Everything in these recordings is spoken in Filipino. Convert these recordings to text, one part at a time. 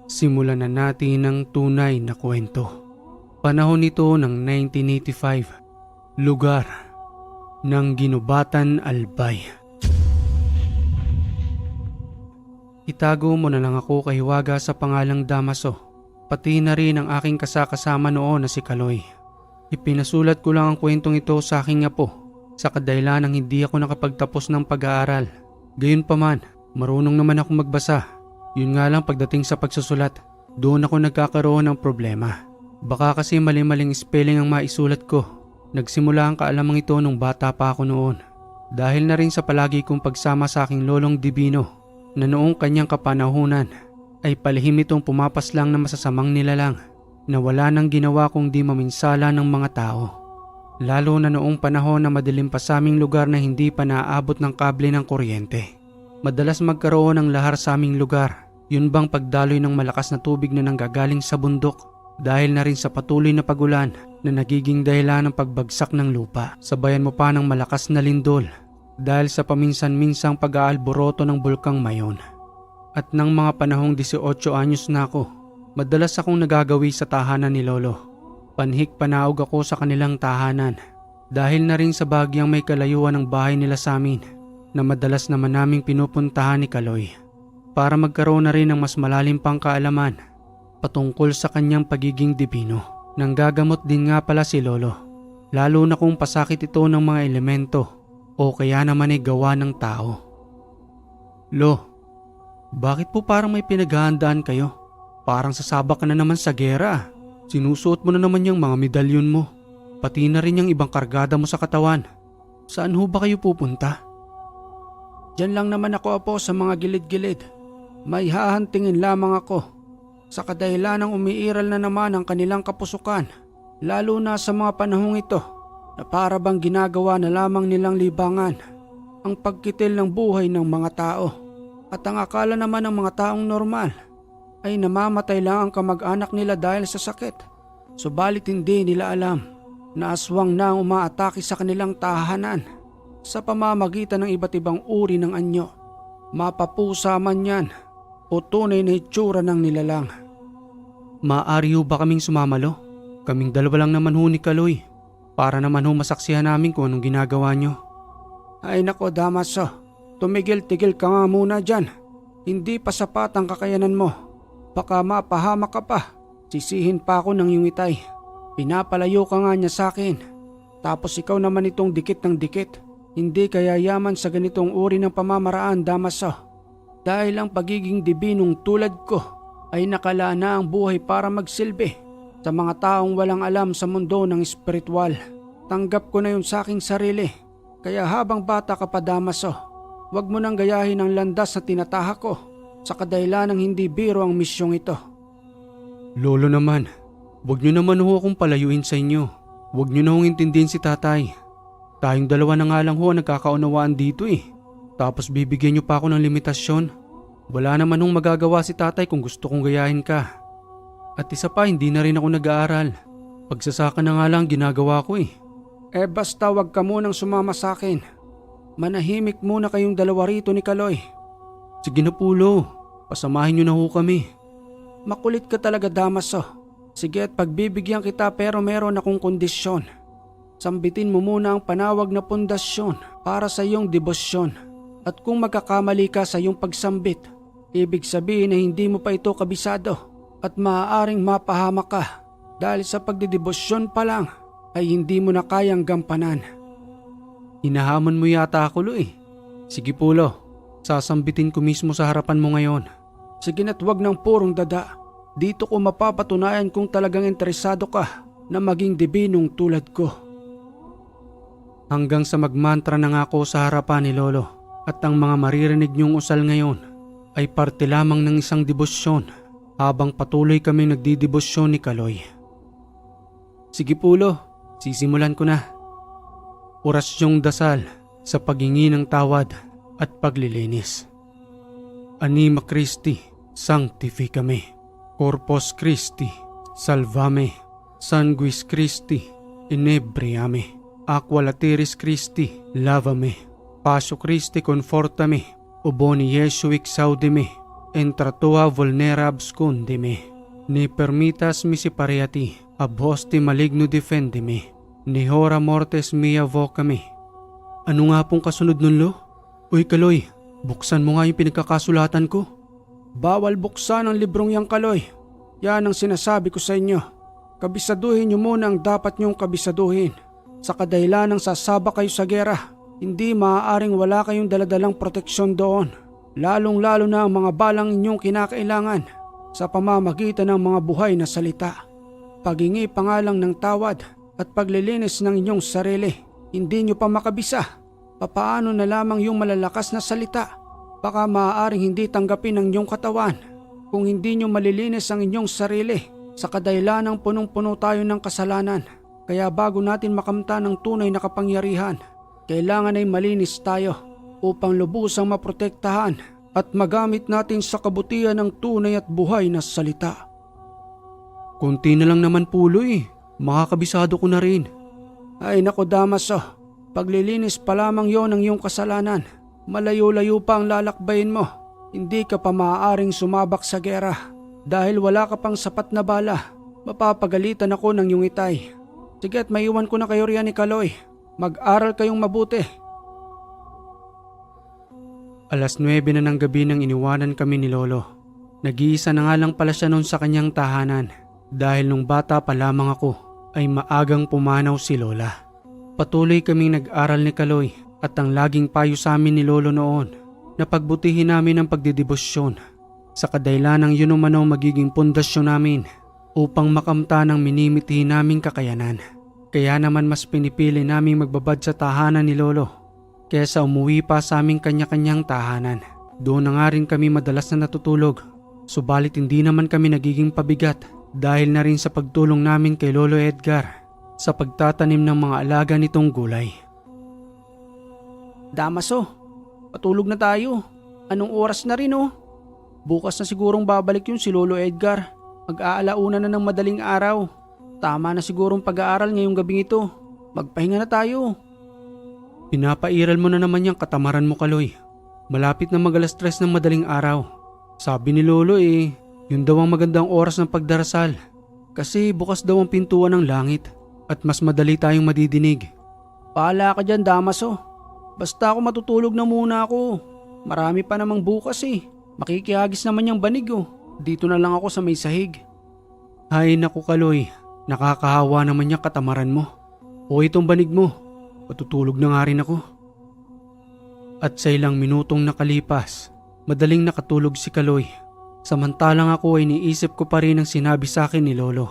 Simulan na natin ang tunay na kwento. Panahon nito ng 1985. Lugar ng Ginubatan, Albay. Itago mo na lang ako kay Hiwaga sa pangalang Damaso, pati na rin ang aking kasakasama noon na si Kaloy. Ipinasulat ko lang ang kwentong ito sa aking apo sa kadahilan ng hindi ako nakapagtapos ng pag-aaral. Gayunpaman, marunong naman ako magbasa. Yun nga lang pagdating sa pagsusulat, doon ako nagkakaroon ng problema. Baka kasi mali-maling spelling ang maisulat ko. Nagsimula ang kaalamang ito nung bata pa ako noon. Dahil na rin sa palagi kong pagsama sa aking lolong Divino na noong kanyang kapanahunan ay palihim itong pumapaslang na masasamang nilalang na wala nang ginawa kung di maminsala ng mga tao. Lalo na noong panahon na madilim pa sa aming lugar na hindi pa naaabot ng kable ng kuryente. Madalas magkaroon ng lahar sa aming lugar. Yun bang pagdaloy ng malakas na tubig na nanggagaling sa bundok dahil na rin sa patuloy na pagulan na nagiging dahilan ng pagbagsak ng lupa. Sabayan mo pa ng malakas na lindol dahil sa paminsan-minsang pag-aalboroto ng bulkang Mayon. At ng mga panahong 18 anyos na ako, madalas akong nagagawi sa tahanan ni Lolo. Panhik panaog ako sa kanilang tahanan dahil na rin sa bagyang may kalayuan ng bahay nila sa amin na madalas naman naming pinupuntahan ni Kaloy para magkaroon na rin ng mas malalim pang kaalaman patungkol sa kanyang pagiging Divino. Nanggagamot din nga pala si Lolo, lalo na kung pasakit ito ng mga elemento o kaya naman ay gawa ng tao. Lo, bakit po parang may pinaghahandaan kayo? Parang sasabak ka na naman sa gera. Sinusuot mo na naman yung mga medalyon mo, pati na rin yung ibang kargada mo sa katawan. Saan ho ba kayo pupunta? Diyan lang naman ako, Apo, sa mga gilid-gilid. May hahantingin lamang ako sa kadahilan ng umiiral na naman ang kanilang kapusukan, lalo na sa mga panahong ito na para bang ginagawa na lamang nilang libangan ang pagkitil ng buhay ng mga tao. At ang akala naman ng mga taong normal ay namamatay lang ang kamag-anak nila dahil sa sakit. Subalit hindi nila alam na aswang na ang umaatake sa kanilang tahanan sa pamamagitan ng iba't ibang uri ng anyo. Mapapusa man yan o tunay na itsura ng nilalang. Maaari ho ba kaming sumamalo? Kaming dalawa lang naman ho ni Kaloy. Para naman ho masaksihan namin kung anong ginagawa nyo. Ay nako, Damaso, tumigil-tigil ka nga muna dyan. Hindi pa sapat ang kakayanan mo. Baka mapahamak ka pa. Sisihin pa ako ng iyong itay. Pinapalayo ka nga niya sa akin. Tapos ikaw naman itong dikit ng dikit. Hindi kaya yaman sa ganitong uri ng pamamaraan, Damaso. Dahil ang pagiging dibinong tulad ko ay nakalaan na ang buhay para magsilbi sa mga taong walang alam sa mundo ng espiritual. Tanggap ko na yun sa aking sarili. Kaya habang bata ka pa, Damaso, huwag mo nang gayahin ang landas na tinatahak ko sa kadahilan ng hindi biro ang misyong ito. Lolo naman, huwag nyo naman ho akong palayuin sa inyo. Huwag nyo na hong intindihin si tatay. Tayong dalawa na nga lang ho nagkakaunawaan dito eh. Tapos bibigyan nyo pa ako ng limitasyon. Wala naman hong magagawa si tatay kung gusto kong gayahin ka. At isa pa, hindi na rin ako nag-aaral. Pagsasaka na nga lang ginagawa ko eh. Basta wag ka munang sumama sa akin. Manahimik muna kayong dalawa rito ni Kaloy. Sige na po, Lo. Pasamahin nyo na ho kami. Makulit ka talaga, Damaso. Sige, at pagbibigyan kita pero meron akong kondisyon. Sambitin mo muna ang panawag na pundasyon para sa iyong debosyon. At kung magkakamali ka sa iyong pagsambit, ibig sabihin na hindi mo pa ito kabisado at maaaring mapahamak ka dahil sa pagdidebosyon pa lang ay hindi mo na kayang gampanan. Hinahamon mo yata ako, Lo eh. Sige po, Lo. Sasambitin ko mismo sa harapan mo ngayon. Sige na't wag ng purong dada. Dito ko mapapatunayan kung talagang interesado ka na maging dibinong tulad ko. Hanggang sa magmantra na nga ako sa harapan ni Lolo at ang mga maririnig niyong usal ngayon ay parte lamang ng isang debosyon habang patuloy kami nagdidebosyon ni Kaloy. Sige po, Lo, sisimulan ko na. Orasyong dasal sa paghingi ng tawad at paglilinis. Anima Christi, sanctificame. Corpus Christi, salvame. Sanguis Christi, inebriame. Aqua lateris Christi, lavame. Pasio Christi, confortame. Uboni Jesu exaudime. entratua vulnerabs condime, ni permitas mi sipariati, ab hosti maligno defendime, ni hora mortes mia vocame. Ano nga pong kasunod nun, Lo? Uy, Kaloy, buksan mo nga yung pinagkakasulatan ko. Bawal buksan ang librong yang, Kaloy. Yan ang sinasabi ko sa inyo. Kabisaduhin niyo muna ang dapat niyong kabisaduhin. Sa kadahilan ng sasaba kayo sa gera, hindi maaaring wala kayong daladalang proteksyon doon. Lalong-lalo na ang mga balang inyong kinakailangan sa pamamagitan ng mga buhay na salita. Paghingi pa nga lang ng tawad at paglilinis ng inyong sarili, hindi nyo pa makabisa. Papaano na lamang yung malalakas na salita? Baka maaaring hindi tanggapin ng inyong katawan kung hindi nyo malilinis ang inyong sarili sa kadahilan ng punong-puno tayo ng kasalanan. Kaya bago natin makamta ng tunay na kapangyarihan, kailangan ay malinis tayo upang lubusang maprotektahan at magamit natin sa kabutihan ng tunay at buhay na salita. Kunti na lang naman pulo makakabisado ko na rin. Ay nako Damaso, paglilinis pa lamang yon ng iyong kasalanan. Malayo-layo pa ang lalakbayin mo. Hindi ka pa maaaring sumabak sa gera dahil wala ka pang sapat na bala. Mapapagalitan ako ng iyong itay. Sige at maiwan ko na kayo riyan ni Kaloy. Mag-aral kayong mabuti. Alas 9 na ng gabi nang iniwanan kami ni Lolo. Nag-iisa na nga lang pala siya noon sa kanyang tahanan dahil nung bata pa lamang ako ay maagang pumanaw si Lola. Patuloy kaming nag-aral ni Kaloy at ang laging payo sa amin ni Lolo noon na pagbutihin namin ang pagdidebosyon sa kadahilan ng yun umano magiging pundasyon namin upang makamta ng minimiti naming kakayanan. Kaya naman mas pinipili naming magbabad sa tahanan ni Lolo kaysa umuwi pa sa aming kanya-kanyang tahanan. Doon na nga rin kami madalas na natutulog, subalit hindi naman kami nagiging pabigat dahil na rin sa pagtulong namin kay Lolo Edgar sa pagtatanim ng mga alaga nitong gulay. Damaso, patulog na tayo. Anong oras na rin Bukas na sigurong babalik yung si Lolo Edgar. Mag-aalauna na ng madaling araw. Tama na sigurong pag-aaral ngayong gabing ito. Magpahinga na tayo. Pinapairal mo na naman yung katamaran mo, Kaloy. Malapit na mag-alas 3 ng madaling araw. Sabi ni Lolo yun daw ang magandang oras ng pagdarasal. Kasi bukas daw ang pintuan ng langit at mas madali tayong madidinig. Pahala ka dyan, Damaso. Basta ako matutulog na muna ako. Marami pa namang bukas Makikihagis naman yung banig Dito na lang ako sa may sahig. Ay naku, Kaloy. Nakakahawa naman yung katamaran mo. O itong banig mo. Patutulog na nga rin ako. At sa ilang minutong nakalipas, madaling nakatulog si Kaloy. Samantalang ako ay niisip ko pa rin ang sinabi sa akin ni Lolo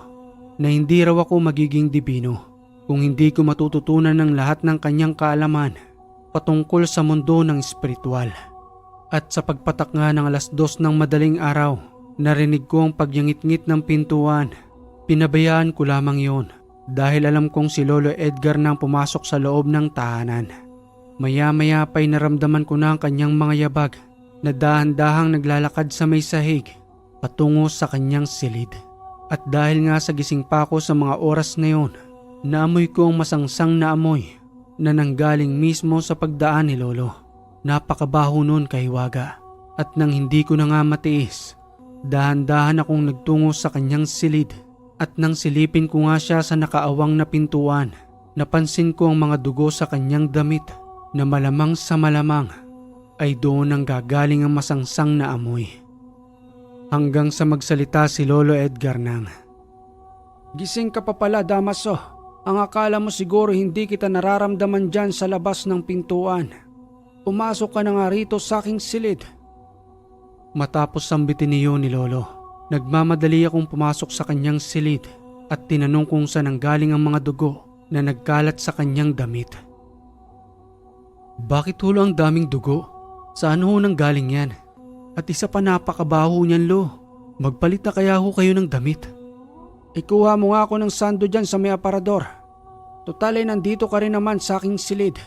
na hindi raw ako magiging dibino kung hindi ko matututunan ng lahat ng kanyang kaalaman patungkol sa mundo ng espiritual. At sa pagpatak nga ng alas 2 ng madaling araw, narinig ko ang pagyangit-ngit ng pintuan. Pinabayaan ko lamang yon dahil alam kong si Lolo Edgar nang pumasok sa loob ng tahanan. Maya-maya pa'y naramdaman ko na ang kanyang mga yabag na dahan-dahang naglalakad sa may sahig patungo sa kanyang silid. At dahil nga sa gising pa ako sa mga oras na yon, naamoy ko ang masangsang na amoy na nanggaling mismo sa pagdaan ni Lolo. Napakabaho nun kay Hiwaga at nang hindi ko na nga matiis, dahan-dahan akong nagtungo sa kanyang silid at nang silipin ko nga siya sa nakaawang na pintuan, napansin ko ang mga dugo sa kanyang damit na malamang sa malamang ay doon ang gagaling ang masangsang na amoy. Hanggang sa magsalita si Lolo Edgar nang, Gising ka pa pala, Damaso. Ang akala mo siguro hindi kita nararamdaman dyan sa labas ng pintuan. Pumasok ka na nga rito sa aking silid. Matapos sambitin niyo ni Lolo, nagmamadali akong pumasok sa kanyang silid at tinanong kung saan ang galing ang mga dugo na nagkalat sa kanyang damit. Bakit hulo ang daming dugo? Saan ho nang galing yan? At isa pa napakabaho niyan, Lo. Magpalit na kaya ho kayo ng damit? Ikuha mo nga ako ng sando dyan sa may aparador. Total ay nandito ka rin naman sa aking silid.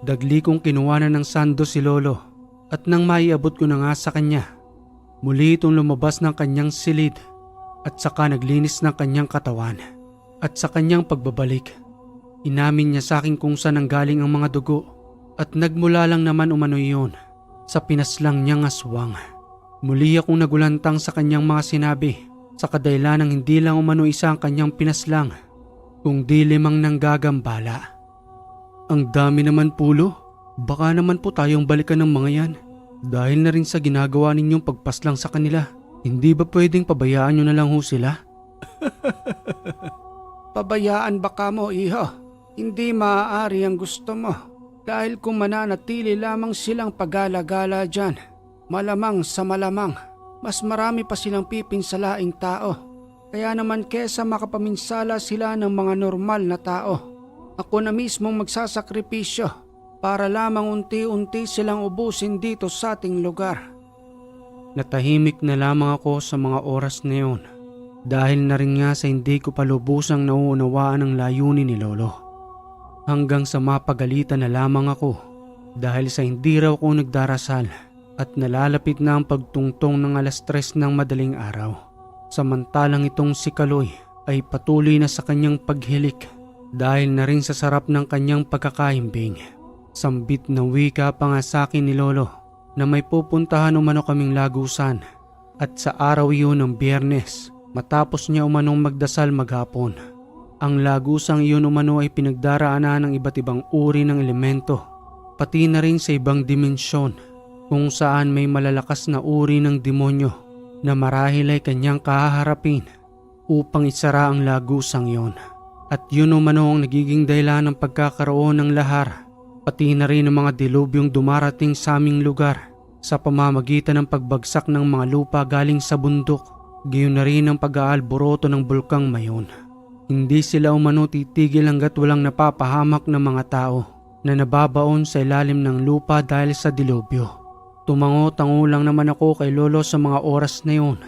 Dagli kong kinuwanan ng sando si Lolo at nang maiabot ko na nga sa kanya, muli itong lumabas ng kanyang silid at saka naglinis ng kanyang katawan. At sa kanyang pagbabalik, inamin niya sa akin kung saan ang galing ang mga dugo at nagmula lang naman umano iyon sa pinaslang niyang aswang. Muli akong nagulantang sa kanyang mga sinabi sa kadahilanang hindi lang umano isa ang kanyang pinaslang, kung di 5 nanggagambala. Ang dami naman pulo, baka naman po tayong balikan ng mga yan. Dahil na rin sa ginagawa ninyong pagpaslang sa kanila, hindi ba pwedeng pabayaan nyo na lang ho sila? Pabayaan baka mo, iho? Hindi maaari ang gusto mo. Dahil kung mananatili lamang silang pagala-gala dyan, malamang sa malamang, mas marami pa silang pipinsalaing tao. Kaya naman kesa makapaminsala sila ng mga normal na tao, ako na mismong magsasakripisyo para lamang unti-unti silang ubusin dito sa ating lugar. Natahimik na lamang ako sa mga oras na yun dahil na rin nga sa hindi ko pa lubusang nauunawaan ang layunin ni Lolo. Hanggang sa mapagalitan na lamang ako dahil sa hindi raw ako nagdarasal at nalalapit na ang pagtungtong ng 3:00 ng madaling araw. Samantalang itong si Kaloy ay patuloy na sa kanyang paghilik dahil na rin sa sarap ng kanyang pagkakaimbing. Sambit na wika pa nga sa akin ni Lolo na may pupuntahan umano kaming lagusan at sa araw yun ng Biyernes matapos niya umanong magdasal maghapon. Ang lagusang iyon umano ay pinagdaraanan ng iba't ibang uri ng elemento, pati na rin sa ibang dimensyon kung saan may malalakas na uri ng demonyo na marahil ay kanyang kahaharapin upang isara ang lagusang iyon. At yun umano ang nagiging dahilan ng pagkakaroon ng lahar, pati na rin ang mga dilubyong dumarating sa aming lugar sa pamamagitan ng pagbagsak ng mga lupa galing sa bundok, gayon na rin ang pag-aalboroto ng bulkang mayon. Hindi sila umano titigil hanggat walang napapahamak ng mga tao na nababaon sa ilalim ng lupa dahil sa dilubyo. Tumango-tango lang naman ako kay Lolo sa mga oras na yun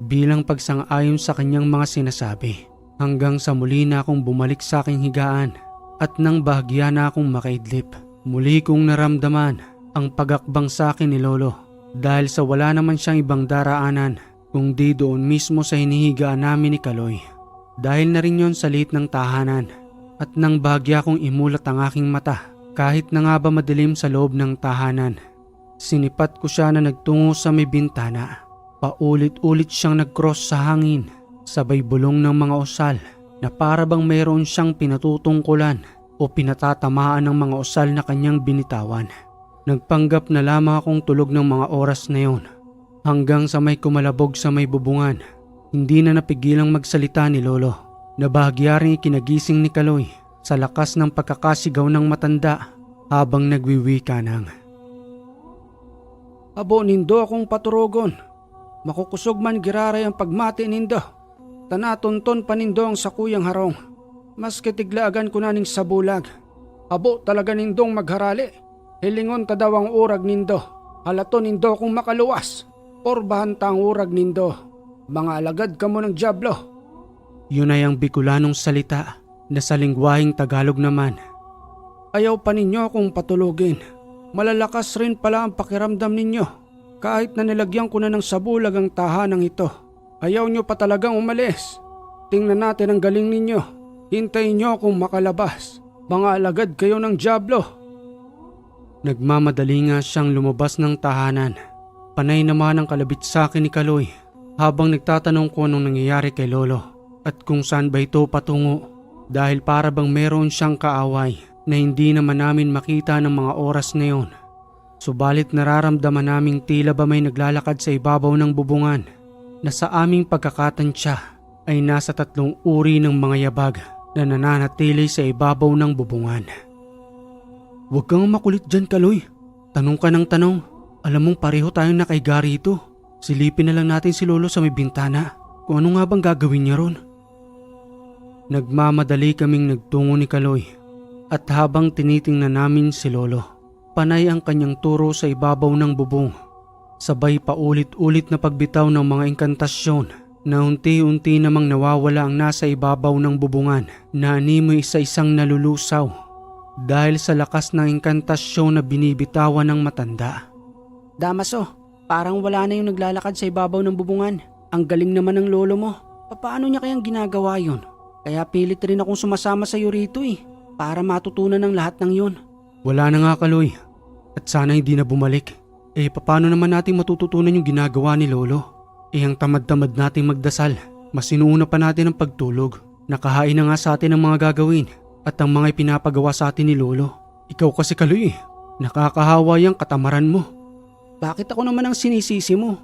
bilang pagsang-ayon sa kanyang mga sinasabi, hanggang sa muli na akong bumalik sa aking higaan at nang bahagya na akong makaidlip. Muli kong naramdaman ang pagakbang sa akin ni Lolo dahil sa wala naman siyang ibang daraanan kundi doon mismo sa hinihigaan namin ni Kaloy. Dahil na rin yon sa liit ng tahanan at nang bahagya kong imulat ang aking mata kahit na nga ba madilim sa loob ng tahanan. Sinipat ko siya na nagtungo sa may bintana. Paulit-ulit siyang nag-cross sa hangin, sabay bulong ng mga osal na para bang mayroon siyang pinatutungkulan o pinatatamaan ng mga osal na kanyang binitawan. Nagpanggap na lamang akong tulog ng mga oras na yon hanggang sa may kumalabog sa may bubungan. Hindi na napigilang magsalita ni Lolo na bahagya rin ikinagising ni Kaloy sa lakas ng pagkakasigaw ng matanda habang nagwiwika ng, Abo nindo akong paturogon. Makukusog man giraray ang pagmati nindo. Tanatonton panindo ang sakuyang harong. Mas kitiglaagan ko na ning sabulag. Abo talaga nindong magharali. Hilingon ta daw ang urag nindo. Halato nindo kung makaluwas. Porbahan ta ang urag nindo. Mga alagad ka mo ng dyablo. Yun ay ang Bicolanong salita na sa lingwaheng Tagalog naman. Ayaw pa ninyo akong patulugin. Malalakas rin pala ang pakiramdam ninyo. Kahit na nilagyan ko na ng sabulag ang tahanang ito. Ayaw nyo pa talagang umalis. Tingnan natin ang galing ninyo. Hintayin nyo akong makalabas. Mga alagad kayo ng dyablo. Nagmamadali nga siyang lumabas ng tahanan. Panay naman ang kalabit sa akin ni Kaloy habang nagtatanong ko anong nangyayari kay Lolo at kung saan ba ito patungo dahil para bang meron siyang kaaway na hindi naman namin makita ng mga oras na yon. Subalit nararamdaman naming tila ba may naglalakad sa ibabaw ng bubungan na sa aming pagkakatansya ay nasa 3 uri ng mga yabag na nananatili sa ibabaw ng bubungan. Huwag kang makulit dyan, Kaloy. Tanong ka ng tanong. Alam mong pareho tayong nakaiga rito. Silipin na lang natin si Lolo sa may bintana kung ano nga bang gagawin niya ron. Nagmamadali kaming nagtungo ni Kaloy at habang tinitingnan namin si Lolo, panay ang kanyang turo sa ibabaw ng bubong. Sabay paulit-ulit na pagbitaw ng mga inkantasyon na unti-unti namang nawawala ang nasa ibabaw ng bubungan na animoy isa-isang nalulusaw dahil sa lakas ng inkantasyon na binibitawan ng matanda. Damaso, parang wala na yung naglalakad sa ibabaw ng bubungan. Ang galing naman ng lolo mo. Paano niya kayang ginagawa yun? Kaya pilit rin akong sumasama sa iyo rito para matutunan ng lahat ng yun. Wala na nga, Kaloy. At sana hindi na bumalik. Paano naman natin matututunan yung ginagawa ni Lolo? Ang tamad-tamad nating magdasal. Mas inuuna pa natin ang pagtulog. Nakahain na nga sa atin ang mga gagawin at ang mga ipinapagawa sa atin ni Lolo. Ikaw kasi Kaloy, nakakahawa yung katamaran mo. Bakit ako naman ang sinisisi mo?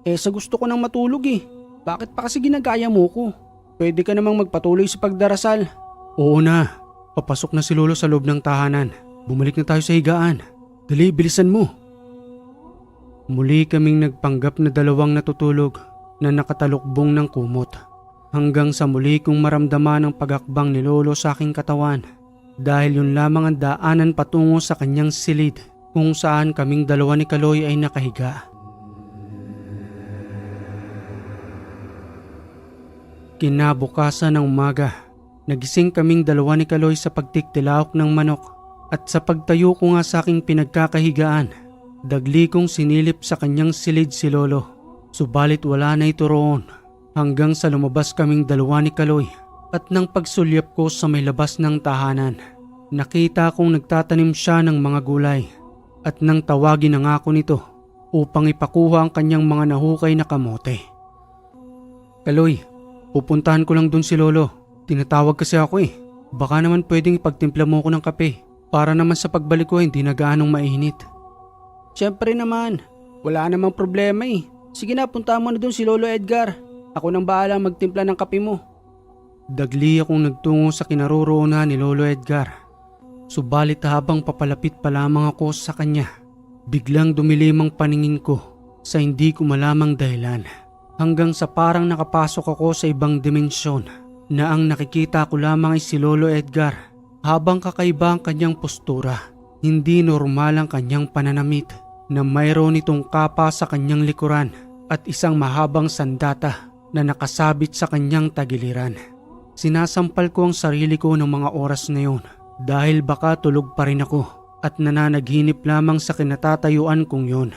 Sa gusto ko nang matulog eh. Bakit pa kasi ginagaya mo ko? Pwede ka namang magpatuloy sa pagdarasal. Oo na, papasok na si Lolo sa loob ng tahanan. Bumalik na tayo sa higaan. Dali, bilisan mo. Muli kaming nagpanggap na dalawang natutulog na nakatalukbong ng kumot. Hanggang sa muli kong maramdaman ang pagakbang ni Lolo sa aking katawan. Dahil yun lamang ang daanan patungo sa kanyang silid kung saan kaming dalawa ni Kaloy ay nakahiga. Kinabukasan ng umaga, nagising kaming dalawa ni Kaloy sa pagtiktilaok ng manok at sa pagtayo ko nga sa aking pinagkakahigaan, dagli kong sinilip sa kanyang silid si Lolo. Subalit wala na ito roon hanggang sa lumabas kaming dalawa ni Kaloy at nang pagsulyap ko sa may labas ng tahanan, nakita kong nagtatanim siya ng mga gulay at nang tawagin na ako nito upang ipakuha ang kanyang mga nahukay na kamote. Kaloy, pupuntahan ko lang dun si Lolo. Tinatawag kasi ako eh. Baka naman pwedeng ipagtimpla mo ko ng kape para naman sa pagbalik ko hindi na gaanong mainit. Siyempre naman, wala namang problema eh. Sige na, punta mo na dun si Lolo Edgar. Ako nang bahala magtimpla ng kape mo. Dagli akong nagtungo sa kinaroroonan ni Lolo Edgar. Subalit habang papalapit pa lamang ako sa kanya, biglang dumilim ang paningin ko sa hindi ko malamang dahilan. Hanggang sa parang nakapasok ako sa ibang dimensyon na ang nakikita ko lamang ay si Lolo Edgar habang kakaiba ang kanyang postura. Hindi normal ang kanyang pananamit na mayroon itong kapa sa kanyang likuran at isang mahabang sandata na nakasabit sa kanyang tagiliran. Sinasampal ko ang sarili ko ng mga oras na yun dahil baka tulog pa rin ako at nananaghinip lamang sa kinatatayuan kong yun.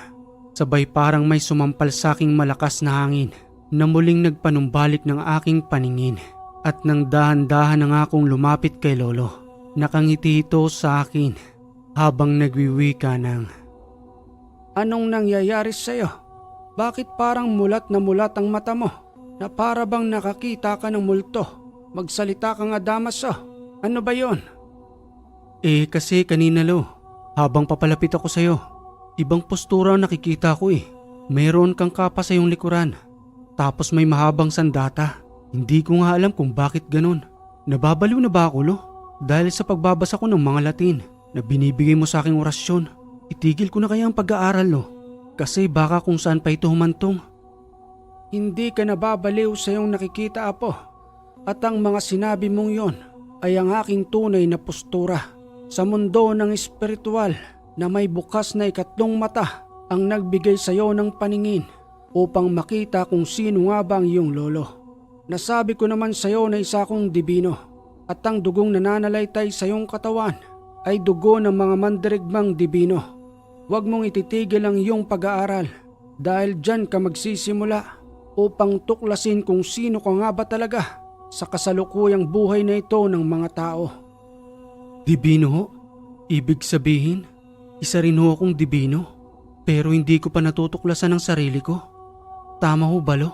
Sabay parang may sumampal sa aking malakas na hangin na muling nagpanumbalik ng aking paningin at nang dahan-dahan na nga akong lumapit kay Lolo. Nakangiti ito sa akin habang nagwiwika ng, "Anong nangyayari sa'yo? Bakit parang mulat na mulat ang mata mo? Na para bang nakakita ka ng multo? Magsalita ka nga, Damaso. Ano ba yon?" Kasi kanina Lo, habang papalapit ako sa'yo, ibang postura ang nakikita ko eh. Mayroon kang kapa sa iyong likuran. Tapos may mahabang sandata. Hindi ko nga alam kung bakit ganun. Nababaliw na ba ako Lo? Dahil sa pagbabasa ko ng mga Latin na binibigay mo sa aking orasyon. Itigil ko na kaya ang pag-aaral Lo? Kasi baka kung saan pa ito humantong. Hindi ka nababaliw sa iyong nakikita, Apo. At ang mga sinabi mong yon ay ang aking tunay na postura. Sa mundo ng espiritual na may bukas na ikatlong mata ang nagbigay sa iyo ng paningin upang makita kung sino nga ba ang iyong lolo. Nasabi ko naman sa iyo na isa akong dibino at ang dugong nananalaytay sa iyong katawan ay dugo ng mga mandirigmang dibino. Huwag mong ititigil ang iyong pag-aaral dahil dyan ka magsisimula upang tuklasin kung sino ka nga ba talaga sa kasalukuyang buhay na ito ng mga tao. Dibino ho? Ibig sabihin, isa rin ho akong dibino pero hindi ko pa natutuklasan ang sarili ko. Tama ho ba Lo?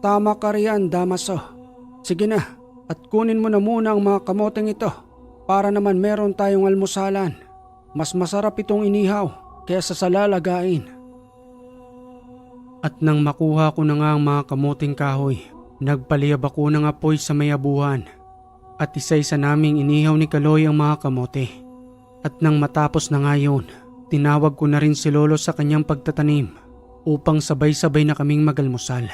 Tama ka riyan, Damaso. Sige na, at kunin mo na muna ang mga kamoteng ito para naman meron tayong almusalan. Mas masarap itong inihaw kaysa sa lalagain. At nang makuha ko na nga ang mga kamoting kahoy, nagpaliyab ako ng apoy sa may abuhan at isa-isa naming inihaw ni Kaloy ang mga kamote. At nang matapos na nga yun, tinawag ko na rin si Lolo sa kanyang pagtatanim upang sabay-sabay na kaming magalmusal.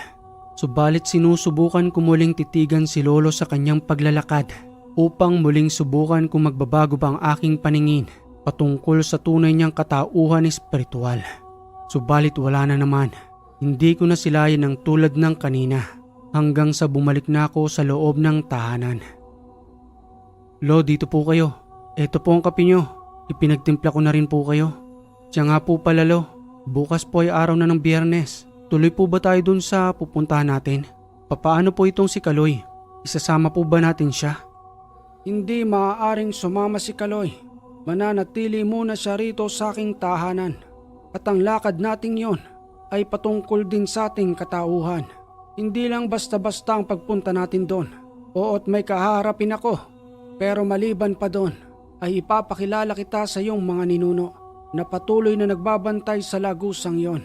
Subalit sinusubukan ko muling titigan si Lolo sa kanyang paglalakad upang muling subukan kung magbabago ba ang aking paningin patungkol sa tunay niyang katauhan espiritual. Subalit wala na naman. Hindi ko na silayan ng tulad ng kanina hanggang sa bumalik na ako sa loob ng tahanan. Lo, dito po kayo. Ito po ang kape nyo. Ipinagtimpla ko na rin po kayo. Siya nga po pala Lo, bukas po ay araw na ng Biyernes. Tuloy po ba tayo dun sa pupuntahan natin? Papaano po itong si Kaloy? Isasama po ba natin siya? Hindi maaaring sumama si Kaloy. Mananatili muna siya rito sa aking tahanan. At ang lakad nating yon ay patungkol din sa ating katauhan. Hindi lang basta-basta ang pagpunta natin doon. Oo't may kaharapin ako, pero maliban pa doon ay ipapakilala kita sa iyong mga ninuno na patuloy na nagbabantay sa lagusang yon.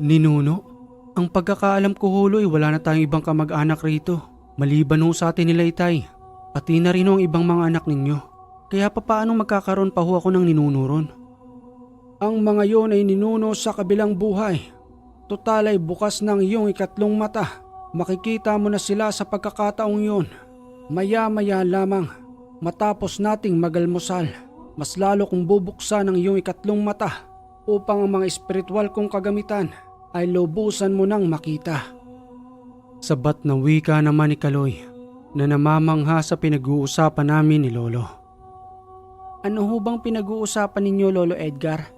Ninuno? Ang pagkakaalam ko Huloy, wala na tayong ibang kamag-anak rito. Maliban ho sa atin nila Itay. Pati na rin ho ang ibang mga anak ninyo. Kaya paano magkakaroon pa ho ako ng ninuno ron? Ang mga yon ay ninuno sa kabilang buhay. Total ay bukas ng iyong ikatlong mata. Makikita mo na sila sa pagkakataong yon. Maya-maya lamang, matapos nating magalmusal, mas lalo kong bubuksan ang iyong ikatlong mata upang ang mga espiritual kong kagamitan ay lubusan mo nang makita. Sabat na wika naman ni Kaloy na namamangha sa pinag-uusapan namin ni Lolo. Ano ho bang pinag-uusapan ninyo, Lolo Edgar?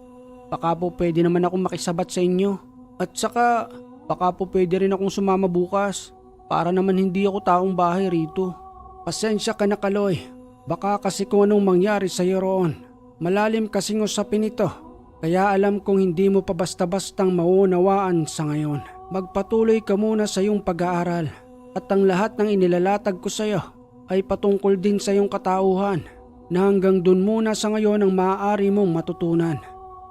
Baka po pwede naman akong makisabat sa inyo. At saka, baka po pwede rin akong sumama bukas para naman hindi ako taong bahay rito. Pasensya ka na Kaloy. Baka kasi kung anong mangyari sa iyo roon. Malalim kasing usapin ito. Kaya alam kong hindi mo pa basta-bastang mauunawaan sa ngayon. Magpatuloy ka muna sa iyong pag-aaral. At ang lahat ng inilalatag ko sa iyo ay patungkol din sa iyong katauhan na hanggang dun muna sa ngayon ang maaari mong matutunan.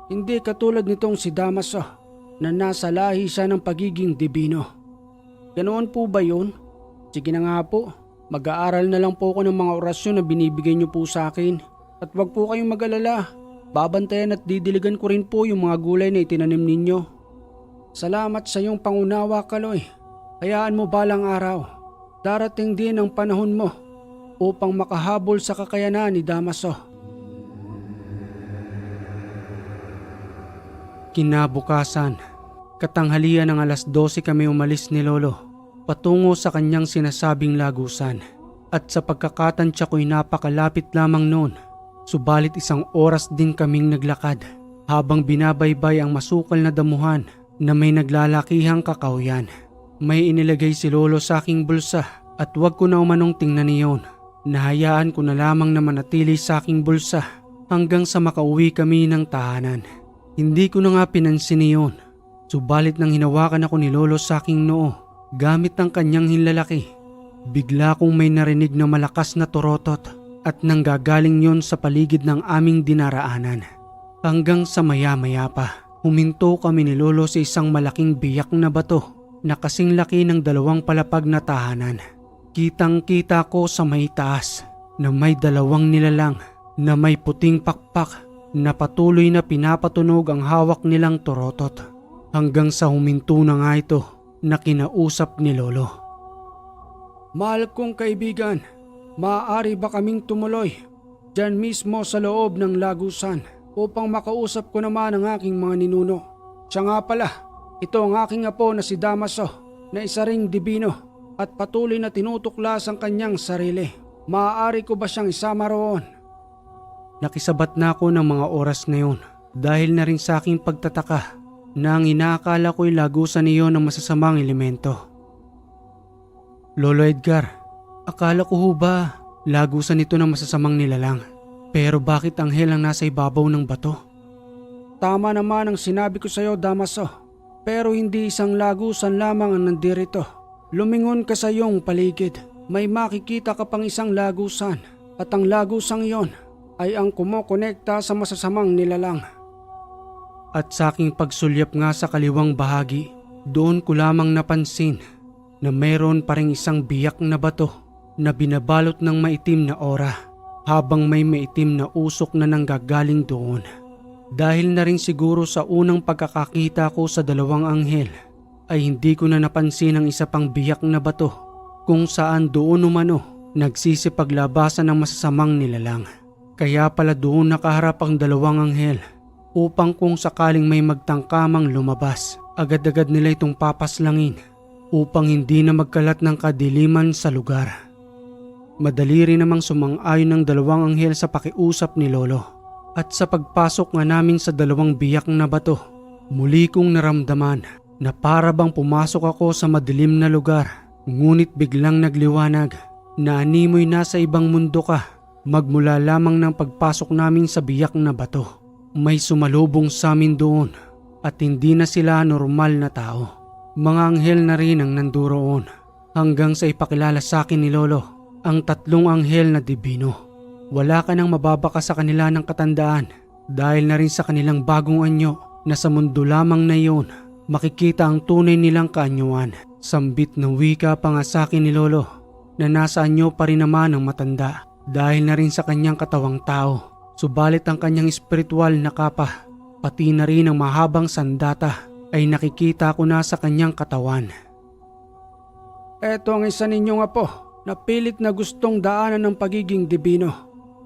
Hindi katulad nitong si Damaso na nasa lahi siya ng pagiging dibino. Ganoon po ba yun? Sige na nga po, mag-aaral na lang po ako ng mga orasyon na binibigay niyo po sa akin. At wag po kayong mag-alala, babantayan at didiligan ko rin po yung mga gulay na itinanim ninyo. Salamat sa iyong pangunawa Kaloy. Hayaan mo balang araw, darating din ang panahon mo upang makahabol sa kakayanan ni Damaso. Kinabukasan, katanghalian ng 12:00 kami umalis ni Lolo patungo sa kanyang sinasabing lagusan. At sa pagkakatansya ko'y napakalapit lamang noon. Subalit 1 oras din kaming naglakad habang binabaybay ang masukal na damuhan na may naglalakihang kakawyan. May inilagay si Lolo sa aking bulsa at wag ko na umanong tingnan niyon. Nahayaan ko na lamang na manatili sa aking bulsa hanggang sa makauwi kami ng tahanan. Hindi ko na nga pinansin niyon. Subalit nang hinawakan ako ni Lolo sa aking noo gamit ang kanyang hinlalaki, bigla kong may narinig na malakas na turotot at nanggagaling yon sa paligid ng aming dinaraanan. Hanggang sa maya-maya pa, huminto kami ni Lolo sa isang malaking biyak na bato na kasing laki ng 2 palapag na tahanan. Kitang-kita ko sa may taas na may 2 nilalang na may puting pakpak na patuloy na pinapatunog ang hawak nilang turotot. Hanggang sa huminto na nga ito na kinausap ni Lolo. Mahal kong kaibigan, maaari ba kaming tumuloy dyan mismo sa loob ng lagusan upang makausap ko naman ang aking mga ninuno? Siya nga pala, ito ang aking apo na si Damaso na isa ring dibino at patuloy na tinutuklas ang kanyang sarili. Maaari ko ba siyang isama roon? Nakisabat na ako ng mga oras na yun dahil na rin sa aking pagtataka na ang inaakala ko'y lagusan niyo ng masasamang elemento. Lolo Edgar, akala ko ho ba lagusan ito ng masasamang nilalang? Pero bakit anghel ang nasa ibabaw ng bato? Tama naman ang sinabi ko sa iyo, Damaso. Pero hindi isang lagusan lamang ang nandirito. Lumingon ka sa iyong paligid. May makikita ka pang isang lagusan. At ang lagusang iyon ay ang kumokonekta sa masasamang nilalang. At sa aking pagsulyap nga sa kaliwang bahagi, doon ko lamang napansin na mayroon pa ring isang biyak na bato na binabalot ng maitim na aura habang may maitim na usok na nanggagaling doon. Dahil na rin siguro sa unang pagkakakita ko sa 2 anghel ay hindi ko na napansin ang isa pang biyak na bato kung saan doon umano nagsisipaglabasan ng masasamang nilalang. Kaya pala doon nakaharap ang 2 anghel upang kung sakaling may magtangkamang lumabas, agad-agad nila itong papaslangin upang hindi na magkalat ng kadiliman sa lugar. Madali rin namang sumang-ayon ng 2 anghel sa pakiusap ni Lolo. At sa pagpasok nga namin sa 2 biyak na bato, muli kong naramdaman na para bang pumasok ako sa madilim na lugar. Ngunit biglang nagliwanag na animoy nasa ibang mundo ka magmula lamang ng pagpasok namin sa biyak na bato. May sumalubong sa amin doon at hindi na sila normal na tao. Mga anghel na rin ang nanduroon hanggang sa ipakilala sa akin ni Lolo ang 3 anghel na dibino. Wala ka nang mababaka sa kanila ng katandaan dahil na rin sa kanilang bagong anyo na sa mundo lamang na iyon makikita ang tunay nilang kaanyuan. Sambit na wika pa nga sa akin ni Lolo na nasa anyo pa rin naman ang matanda dahil na rin sa kanyang katawang tao. Subalit ang kanyang espiritual na kapa, pati na rin ang mahabang sandata ay nakikita ko na sa kanyang katawan. Eto ang isa ninyong apo na pilit na gustong daanan ng pagiging dibino.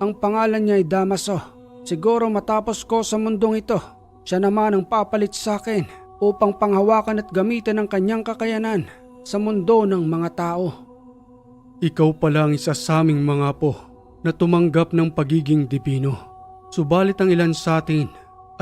Ang pangalan niya ay Damaso. Siguro matapos ko sa mundong ito, siya naman ang papalit sa akin upang panghawakan at gamitin ang kanyang kakayanan sa mundo ng mga tao. Ikaw pala ang isa sa aming mga apo na tumanggap ng pagiging dibino. Subalit ang ilan sa atin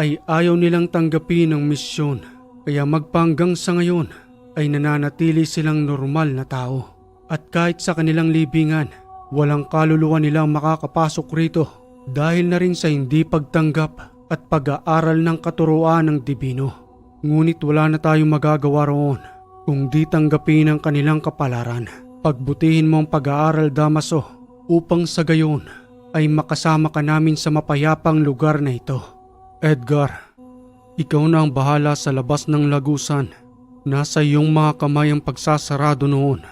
ay ayaw nilang tanggapin ang misyon, kaya magpanggang sa ngayon ay nananatili silang normal na tao. At kahit sa kanilang libingan, walang kaluluwa nilang makakapasok rito dahil na rin sa hindi pagtanggap at pag-aaral ng katuruan ng dibino. Ngunit wala na tayong magagawa roon kung di tanggapin ang kanilang kapalaran. Pagbutihin mo ang pag-aaral, Damaso, upang sa gayon ay makasama ka namin sa mapayapang lugar na ito. Edgar, ikaw na ang bahala sa labas ng lagusan. Nasa iyong mga kamay ang pagsasarado noon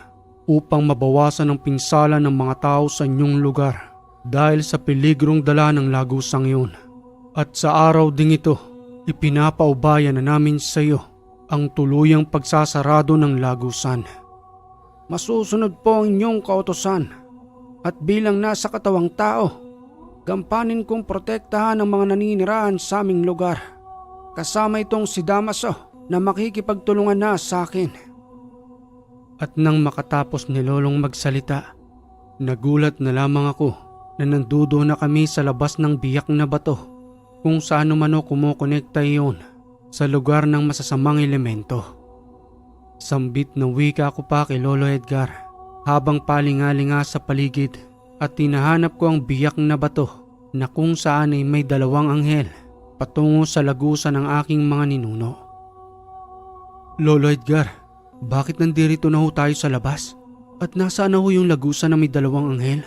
upang mabawasan ang pinsala ng mga tao sa inyong lugar dahil sa peligrong dala ng lagusang iyon. At sa araw ding ito, ipinapaubaya na namin sa iyo ang tuluyang pagsasarado ng lagusan. Masusunod po ang inyong kautusan at bilang nasa katawang tao, gampanin kong protektahan ang mga naninirahan sa aming lugar. Kasama itong si Damaso na makikipagtulungan na sa akin. At nang makatapos ni Lolong magsalita, nagulat na lamang ako na nandudo na kami sa labas ng biyak na bato kung saan umano kumukonekta iyon sa lugar ng masasamang elemento. Sambit na wika ko pa kay Lolo Edgar habang palingalinga sa paligid at tinahanap ko ang biyak na bato na kung saan ay may 2 anghel patungo sa lagusan ng aking mga ninuno. Lolo Edgar, bakit nandirito na ho tayo sa labas? At nasaan na ho yung lagusan na may 2 anghel?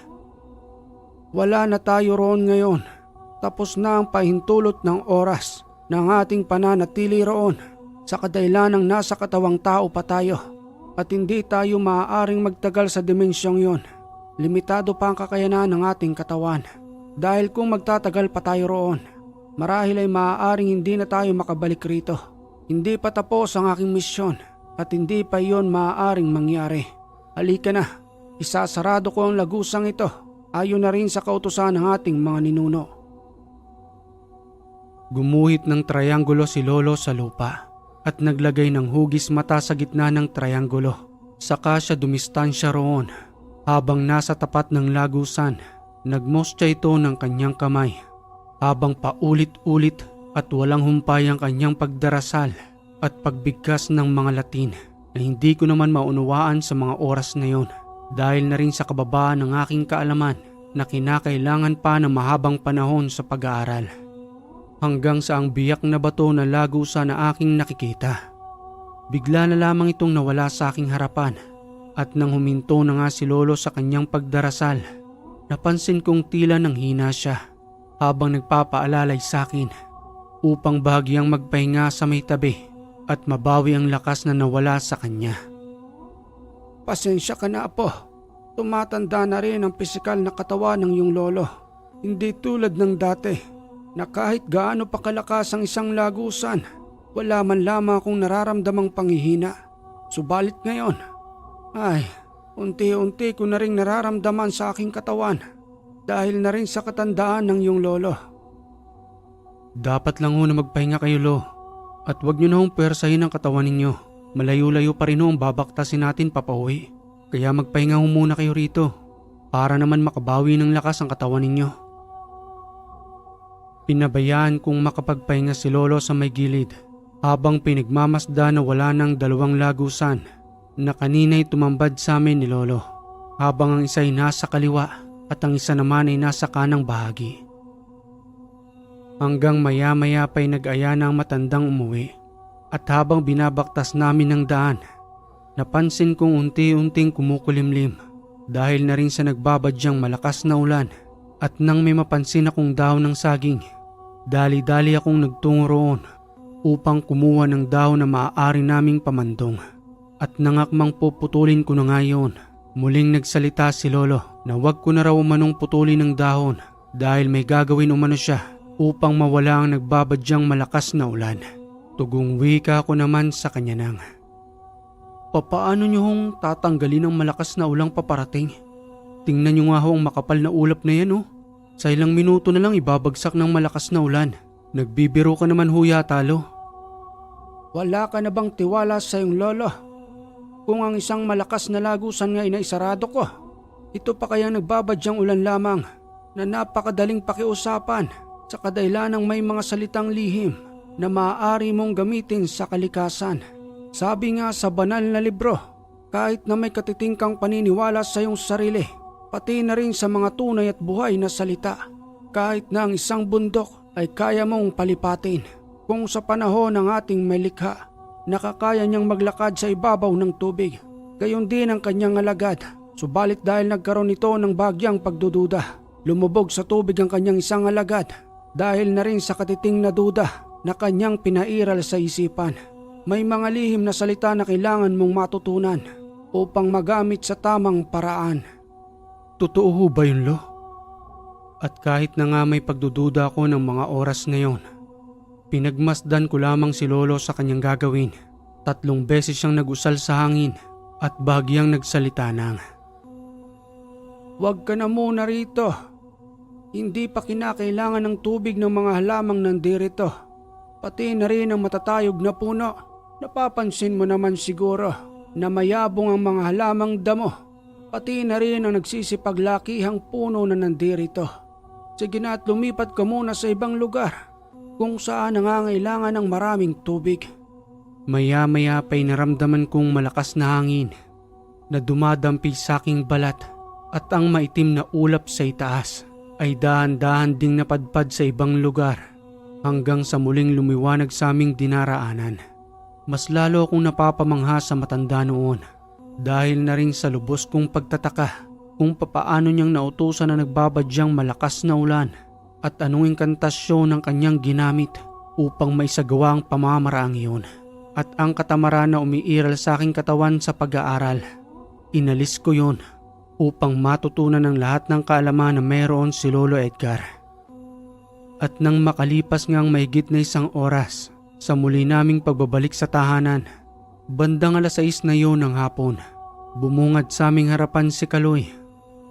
Wala na tayo roon ngayon. Tapos na ang pahintulot ng oras ng ating pananatili roon sa kadahilanang nasa katawang tao pa tayo at hindi tayo maaaring magtagal sa dimensyong yon. Limitado pa ang kakayanan ng ating katawan. Dahil kung magtatagal pa tayo roon, marahil ay maaaring hindi na tayo makabalik rito. Hindi pa tapos ang aking misyon at hindi pa iyon maaaring mangyari. Halika na, isasarado ko ang lagusang ito ayon na rin sa kautusan ng ating mga ninuno. Gumuhit ng trianggulo si Lolo sa lupa at naglagay ng hugis mata sa gitna ng trianggulo. Saka siya dumistansya roon. Habang nasa tapat ng lagusan, nagmostya ito ng kanyang kamay. Habang paulit-ulit at walang humpay ang kanyang pagdarasal at pagbigkas ng mga Latin na hindi ko naman maunawaan sa mga oras na yon dahil na rin sa kababaan ng aking kaalaman na kinakailangan pa ng mahabang panahon sa pag-aaral. Hanggang sa ang biyak na bato na lagusan na aking nakikita. Bigla na lamang itong nawala sa aking harapan at nang huminto na nga si Lolo sa kanyang pagdarasal, napansin kong tila nang hina siya habang nagpapaalalay sa akin upang bahagyang magpahinga sa may tabi at mabawi ang lakas na nawala sa kanya. Pasensya ka na, Apo. Tumatanda na rin ang pisikal na katawan ng iyong lolo. Hindi tulad ng dati na kahit gaano pa kalakas ang isang lagusan, wala man lamang akong nararamdamang panghihina. Subalit ngayon, unti-unti ko na rin nararamdaman sa aking katawan dahil na rin sa katandaan ng iyong lolo. Dapat lang ho na magpahinga kayo, Lo. At wag nyo na hong persahin ang katawan ninyo. Malayo-layo pa rin ho ang babaktasin natin papauwi. Kaya magpahinga ho muna kayo rito para naman makabawi ng lakas ang katawan ninyo. Pinabayaan kong makapagpahinga si Lolo sa may gilid habang pinagmamasda na wala ng 2 lagusan na kanina'y tumambad sa amin ni Lolo habang ang isa'y nasa kaliwa at ang isa naman ay nasa kanang bahagi. Hanggang maya-maya pa'y nag-aya na ang matandang umuwi. At habang binabaktas namin ng daan, napansin kong unti-unting kumukulimlim dahil na rin sa nagbabadyang malakas na ulan. At nang may mapansin akong dahon ng saging, dali-dali akong nagtungo roon upang kumuha ng dahon na maaari naming pamandong. At nangakmang puputulin ko na ngayon, muling nagsalita si Lolo na wag ko na raw umanong putulin ng dahon dahil may gagawin umano siya upang mawala ang nagbabadyang malakas na ulan. Tugong wika ko naman sa kanya nang, "Papaano niyo hong tatanggalin ang malakas na ulang paparating? Tingnan niyo nga ho ang makapal na ulap na yan oh. Sa ilang minuto na lang ibabagsak ng malakas na ulan. Nagbibiro ka naman ho yata, Lo." Wala ka na bang tiwala sa iyong lolo? Kung ang isang malakas na lagusan nga inaisarado ko, ito pa kaya nagbabadyang ulan lamang na napakadaling pakiusapan sa kadahilanang may mga salitang lihim na maaari mong gamitin sa kalikasan. Sabi nga sa banal na libro, kahit na may katitingkang paniniwala sa iyong sarili, pati na rin sa mga tunay at buhay na salita, kahit na ang isang bundok ay kaya mong palipatin. Kung sa panahon ng ating may likha, nakakaya niyang maglakad sa ibabaw ng tubig, gayon din ang kanyang alagad. Subalit dahil nagkaroon ito ng bagyang pagdududa, lumubog sa tubig ang kanyang isang alagad dahil na rin sa katiting na duda na kanyang pinairal sa isipan. May mga lihim na salita na kailangan mong matutunan upang magamit sa tamang paraan. Totoo ho ba yun, Lo? At kahit na nga may pagdududa ako ng mga oras na yon, pinagmasdan ko lamang si Lolo sa kanyang gagawin. 3 beses siyang nag-usal sa hangin at bahagyang nagsalita ng, "Huwag ka na muna rito. Hindi pa kinakailangan ng tubig ng mga halamang nandirito. Pati na rin ang matatayog na puno. Napapansin mo naman siguro na mayabong ang mga halamang damo. Pati na rin ang nagsisipaglakihang puno na nandirito. Sige na at lumipat ka muna sa ibang lugar kung saan nangangailangan ng maraming tubig." Maya-maya pa'y naramdaman kong malakas na hangin na dumadampi sa aking balat at ang maitim na ulap sa itaas ay dahan-dahan ding napadpad sa ibang lugar hanggang sa muling lumiwanag sa aming dinaraanan. Mas lalo akong napapamangha sa matanda noon dahil na rin sa lubos kong pagtataka kung papaano niyang nautusan na nagbabadyang malakas na ulan at anong inkantasyon ng kanyang ginamit upang maisagawa ang pamamaraang iyon. At ang katamaran na umiiral sa aking katawan sa pag-aaral, inalis ko yon upang matutunan ng lahat ng kaalaman na mayroon si Lolo Edgar. At nang makalipas ngang mahigit na 1 oras sa muli naming pagbabalik sa tahanan, bandang 6:00 na yon ng hapon, bumungad sa aming harapan si Kaloy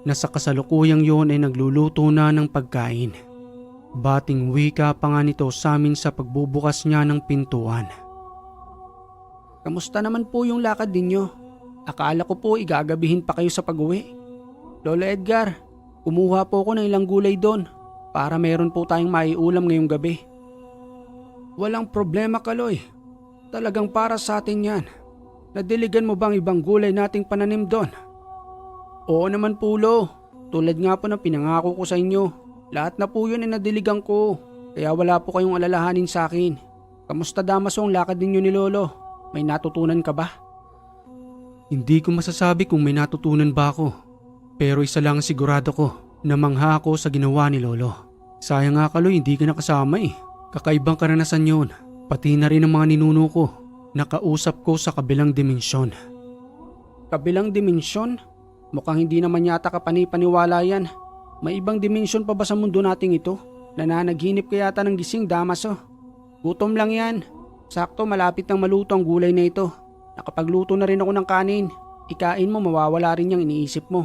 na sa kasalukuyang yon ay nagluluto na ng pagkain. Bating wika pa nga nito sa amin sa pagbubukas niya ng pintuan. "Kamusta naman po yung lakad ninyo? Akala ko po igagabihin pa kayo sa pag-uwi. Lolo Edgar, kumuha po ako ng ilang gulay doon para meron po tayong maiulam ngayong gabi." "Walang problema, Kaloy. Talagang para sa atin yan. Nadiligan mo bang ibang gulay nating pananim doon?" "Oo naman po, Lo. Tulad nga po ng pinangako ko sa inyo. Lahat na po yun ay nadiligan ko. Kaya wala po kayong alalahanin sa akin. Kamusta Damaso ang lakad ninyo ni Lolo? May natutunan ka ba?" Hindi ko masasabi kung may natutunan ba ako, pero isa lang sigurado ko na mangha ako sa ginawa ni Lolo. Sayang nga Kaloy, hindi ka nakasama eh. Kakaibang karanasan yun, pati na rin ang mga ninuno ko. Nakausap ko sa kabilang dimensyon. "Kabilang dimensyon? Mukhang hindi naman yata kapani-paniwala yan. May ibang dimensyon pa ba sa mundo nating ito? Nananaginip ka yata ng gising, Damaso. Gutom lang yan. Sakto malapit nang maluto ang gulay na ito. Nakapagluto na rin ako ng kanin. Ikain mo, mawawala rin yung iniisip mo."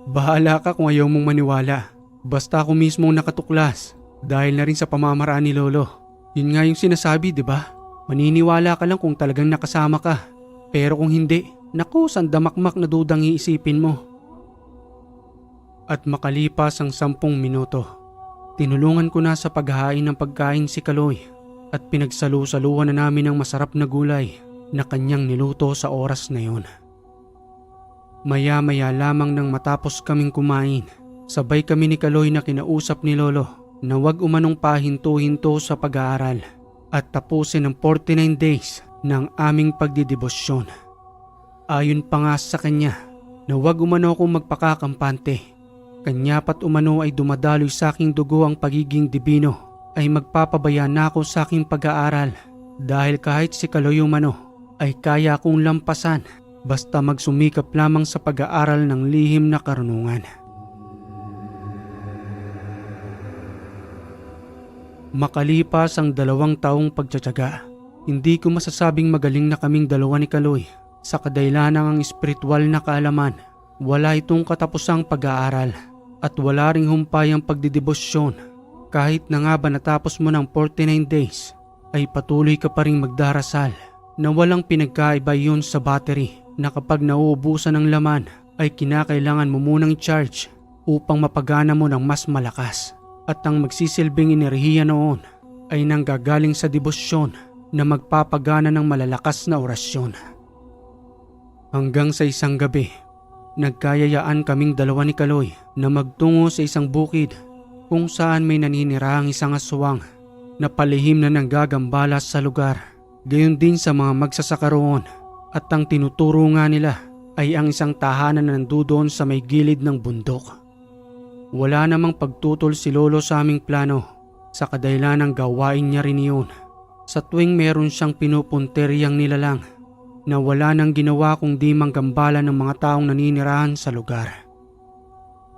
Bahala ka kung ayaw mong maniwala. Basta ako mismo nakatuklas dahil na rin sa pamamaraan ni Lolo. Yun nga yung sinasabi, di ba? Maniniwala ka lang kung talagang nakasama ka. Pero kung hindi, naku, sandamakmak na dudang iisipin mo. At makalipas ang 10 minuto, tinulungan ko na sa paghahain ng pagkain si Kaloy at pinagsalu-saluhan na namin ang masarap na gulay na kanyang niluto sa oras na yon. Maya-maya lamang nang matapos kaming kumain, sabay kami ni Kaloy na kinausap ni Lolo na wag umanong pahinto-hinto sa pag-aaral at tapusin ang 49 days ng aming pagdidebosyon. Ayon pa nga sa kanya na wag umano akong magpakakampante. Kanyapat umano ay dumadaloy sa aking dugo ang pagiging dibino ay magpapabaya na ako sa aking pag-aaral dahil kahit si Kaloy umano ay kaya akong lampasan basta magsumikap lamang sa pag-aaral ng lihim na karunungan. Makalipas ang 2 taong pagtsatsaga, hindi ko masasabing magaling na kaming dalawa ni Kaloy. Sa kadailanang ang espiritual na kaalaman, wala itong katapusang pag-aaral at wala ring humpay ang pagdidebosyon. Kahit na nga ba natapos mo ng 49 days, ay patuloy ka pa ring magdarasal na walang pinagkaiba yun sa battery na kapag nauubusan ng laman ay kinakailangan mo munang i-charge upang mapagana mo ng mas malakas. At ang magsisilbing enerhiya noon ay nanggagaling sa debosyon na magpapagana ng malalakas na orasyon. Hanggang sa isang gabi, nagkayayaan kaming dalawa ni Kaloy na magtungo sa isang bukid kung saan may naninirahang isang aswang na palihim na nanggagambala sa lugar. Gayon din sa mga magsasaka roon at ang tinuturo nga nila ay ang isang tahanan na nandoon sa may gilid ng bundok. Wala namang pagtutol si Lolo sa aming plano sa kadailanang gawain niya rin yun. Sa tuwing meron siyang pinupunteryang nilalang na wala nang ginawa kung di manggambala ng mga taong naninirahan sa lugar.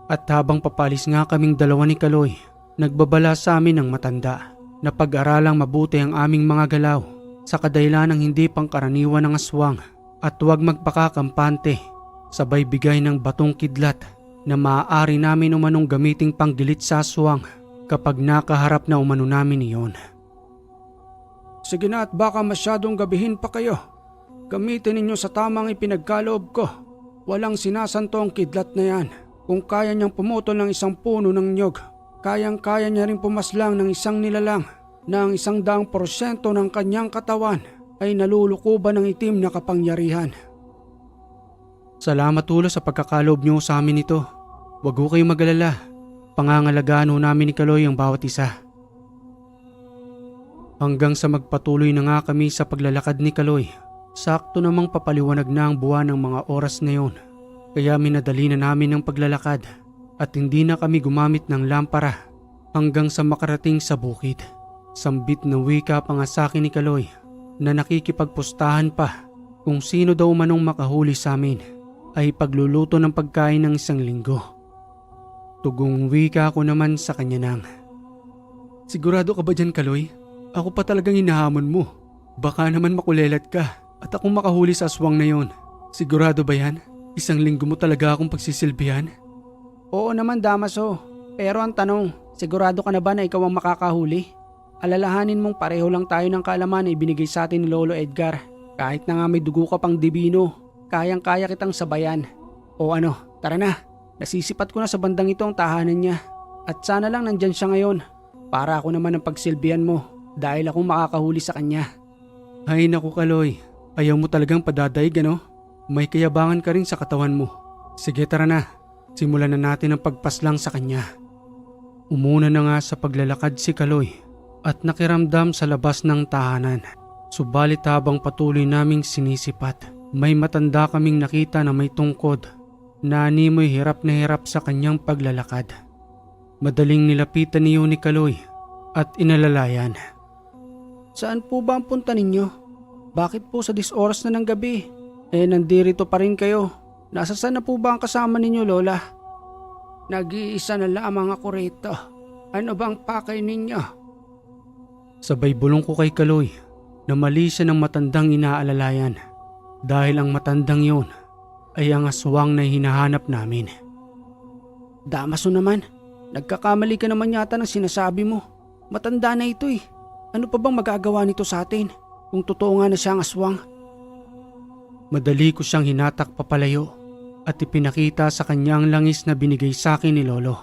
At habang papalis nga kaming dalawa ni Kaloy, nagbabala sa amin ng matanda na pag-aralang mabuti ang aming mga galaw sa kadailanang hindi pangkaraniwan ng aswang at huwag magpakakampante, sabay bigay ng batong kidlat na maaari namin umanong gamiting panggilit sa aswang kapag nakaharap na umano namin iyon. Sige na at baka masyadong gabihin pa kayo. Gamitin ninyo sa tamang ipinagkaloob ko. Walang sinasanto ang kidlat na yan. Kung kaya niyang pumutol ng isang puno ng nyog, kayang-kaya niya rin pumaslang ng isang nilalang na ang 100% ng kanyang katawan ay nalulukuban ng itim na kapangyarihan. Salamat ulo sa pagkakaloob niyo sa amin ito. Huwag ho kayong mag-alala. Pangangalagaan ho namin ni Kaloy ang bawat isa. Hanggang sa magpatuloy na nga kami sa paglalakad ni Kaloy, sakto namang papaliwanag na ang buwan ng mga oras na yon. Kaya minadali na namin ang paglalakad at hindi na kami gumamit ng lampara hanggang sa makarating sa bukid. Sambit na wika pa nga sa akin ni Kaloy na nakikipagpustahan pa kung sino daw manong makahuli sa amin ay pagluluto ng pagkain ng 1 linggo. Tugong wika ko naman sa kanya nang, "Sigurado ka ba dyan, Kaloy? Ako pa talagang hinahamon mo. Baka naman makulelat ka at akong makahuli sa aswang na yon. Sigurado ba yan? 1 linggo mo talaga akong pagsisilbihan?" Oo naman, Damaso. Pero ang tanong, sigurado ka na ba na ikaw ang makakahuli? Alalahanin mong pareho lang tayo ng kaalaman na ibinigay sa atin ni Lolo Edgar. Kahit na nga may dugo ka pang dibino, kayang-kaya kitang sabayan. O ano, tara na. Nasisipat ko na sa bandang ito ang tahanan niya. At sana lang nandyan siya ngayon para ako naman ang pagsilbihan mo dahil akong makakahuli sa kanya. Ay naku, Kaloy, ayaw mo talagang padadaig ano? May kayabangan ka rin sa katawan mo. Sige, tara na. Simulan na natin ang pagpaslang sa kanya. Umuna na nga sa paglalakad si Kaloy at nakiramdam sa labas ng tahanan. Subalit habang patuloy naming sinisipat, may matanda kaming nakita na may tungkod na animoy hirap na hirap sa kanyang paglalakad. Madaling nilapitan niyo ni Kaloy at inalalayan. Saan po ba ang punta ninyo? Bakit po sa 10 oras na ng gabi? Nandirito pa rin kayo. Nasasaan na po ba ang kasama ninyo, Lola? Nag-iisa na lamang ako rito. Ano bang pakay ninyo? Sabay bulong ko kay Kaloy na mali siya ng matandang inaalalayan dahil ang matandang yon ay ang aswang na hinahanap namin. Damaso naman, nagkakamali ka naman yata ng sinasabi mo. Matanda na ito eh. Ano pa bang magagawa nito sa atin kung totoo nga na siya ang aswang? Madali ko siyang hinatak papalayo at ipinakita sa kanya ang langis na binigay sa akin ni Lolo.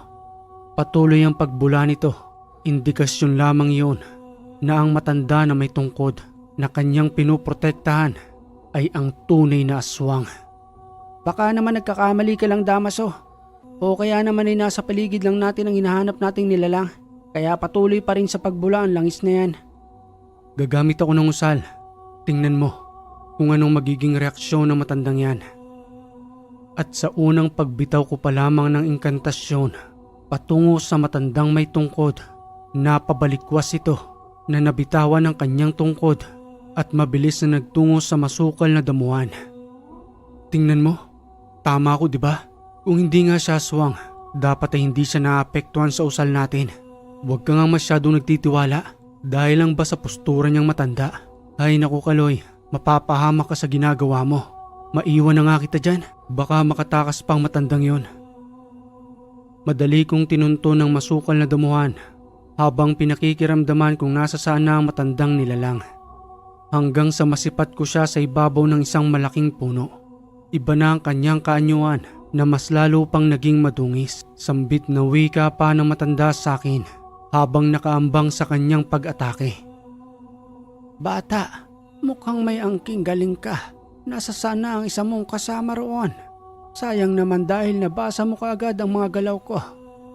Patuloy ang pagbula nito. Indikasyon lamang yon na ang matanda na may tungkod na kanyang pinuprotektahan ay ang tunay na aswang. Baka naman nagkakamali ka lang, Damaso. O kaya naman ay nasa paligid lang natin ang hinahanap nating nilalang. Kaya patuloy pa rin sa pagbula ang langis na yan. Gagamit ako ng usal. Tingnan mo kung anong magiging reaksyon ng matandang yan. At sa unang pagbitaw ko pa lamang ng inkantasyon patungo sa matandang may tungkod, napabalikwas ito na nabitawan ng kanyang tungkod at mabilis na nagtungo sa masukal na damuhan. Tingnan mo, tama ako di ba? Kung hindi nga siya aswang, dapat ay hindi siya naapektuhan sa usal natin. Huwag ka nga masyadong nagtitiwala dahil lang ba sa postura niyang matanda. Ay naku Kaloy, mapapahamak ka sa ginagawa mo. Maiwan na nga kita dyan, baka makatakas pang matandang yon. Madali kong tinunto ng masukal na damuhan habang pinakikiramdaman kung nasa saan na ang matandang nilalang. Hanggang sa masipat ko siya sa ibabaw ng isang malaking puno. Iba na ang kanyang kaanyuan na mas lalo pang naging madungis. Sambit na wika pa ng matanda sa akin habang nakaambang sa kanyang pag-atake. Bata, mukhang may angking galing ka. Nasa sana ang isa mong kasama roon. Sayang naman dahil nabasa mo kaagad ang mga galaw ko.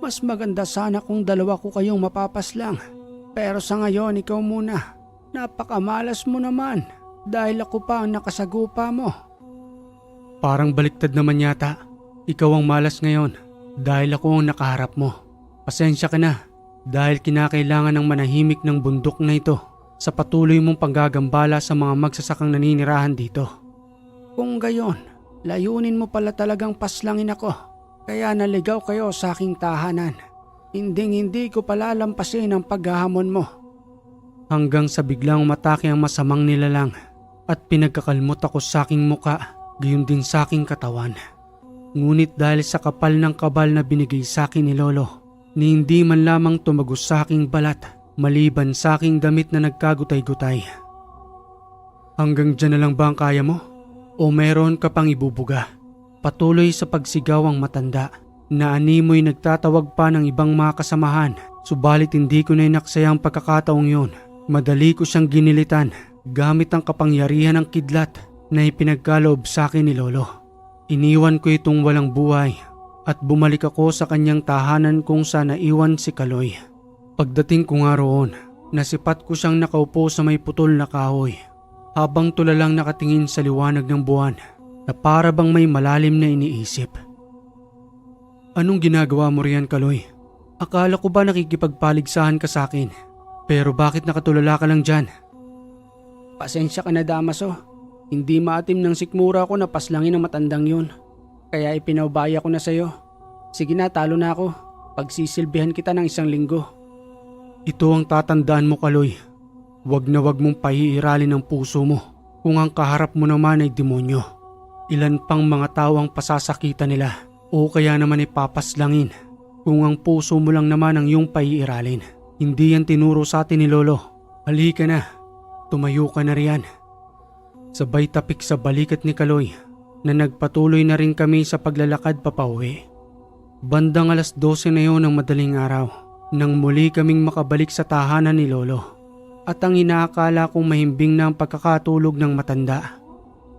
Mas maganda sana kung dalawa ko kayong mapapaslang. Pero sa ngayon ikaw muna. Napakamalas mo naman dahil ako pa ang nakasagupa mo. Parang baliktad naman yata. Ikaw ang malas ngayon dahil ako ang nakaharap mo. Pasensya ka na dahil kinakailangan ng manahimik ng bundok na ito sa patuloy mong panggagambala sa mga magsasakang naninirahan dito. Kung gayon, layunin mo pala talagang paslangin ako. Kaya naligaw kayo sa aking tahanan. Hinding-hindi ko palalampasin ang paghahamon mo. Hanggang sa biglang umatake ang masamang nilalang at pinagkakalmot ako sa aking muka, gayon din sa aking katawan. Ngunit dahil sa kapal ng kabal na binigay sa akin ni Lolo, ni hindi man lamang tumagos sa aking balat, maliban sa aking damit na nagkagutay-gutay. Hanggang dyan na lang ba ang kaya mo? O meron ka pang ibubuga? Patuloy sa pagsigaw ang matanda na animoy nagtatawag pa ng ibang mga kasamahan, subalit hindi ko na inaksaya ang pagkakataong yun. Madali ko siyang ginilitan gamit ang kapangyarihan ng kidlat na ipinagkaloob sa akin ni Lolo. Iniwan ko itong walang buhay at bumalik ako sa kanyang tahanan kung saan naiwan si Kaloy. Pagdating ko nga roon, nasipat ko siyang nakaupo sa may putol na kahoy habang tulalang nakatingin sa liwanag ng buwan na para bang may malalim na iniisip. Anong ginagawa mo riyan, Kaloy? Akala ko ba nakikipagpaligsahan ka sa akin? Pero bakit nakatulala ka lang dyan? Pasensya ka na Damaso. Hindi maatim ng sikmura ko na paslangin ang matandang yun. Kaya ipinaubaya ko na sa'yo. Sige na, talo na ako. Pagsisilbihan kita ng 1 linggo. Ito ang tatandaan mo, Kaloy. Wag na wag mong pahiiralin ang puso mo kung ang kaharap mo naman ay demonyo. Ilan pang mga tao ang pasasakitan nila o kaya naman ipapaslangin kung ang puso mo lang naman ang iyong pahiiralin. Hindi yan tinuro sa atin ni Lolo. Halika na, tumayo ka na riyan. Sabay tapik sa balikat ni Kaloy na nagpatuloy na rin kami sa paglalakad papauwi. Bandang 12:00 na yon ng madaling araw nang muli kaming makabalik sa tahanan ni Lolo. At ang inaakala kong mahimbing na ang pagkakatulog ng matanda.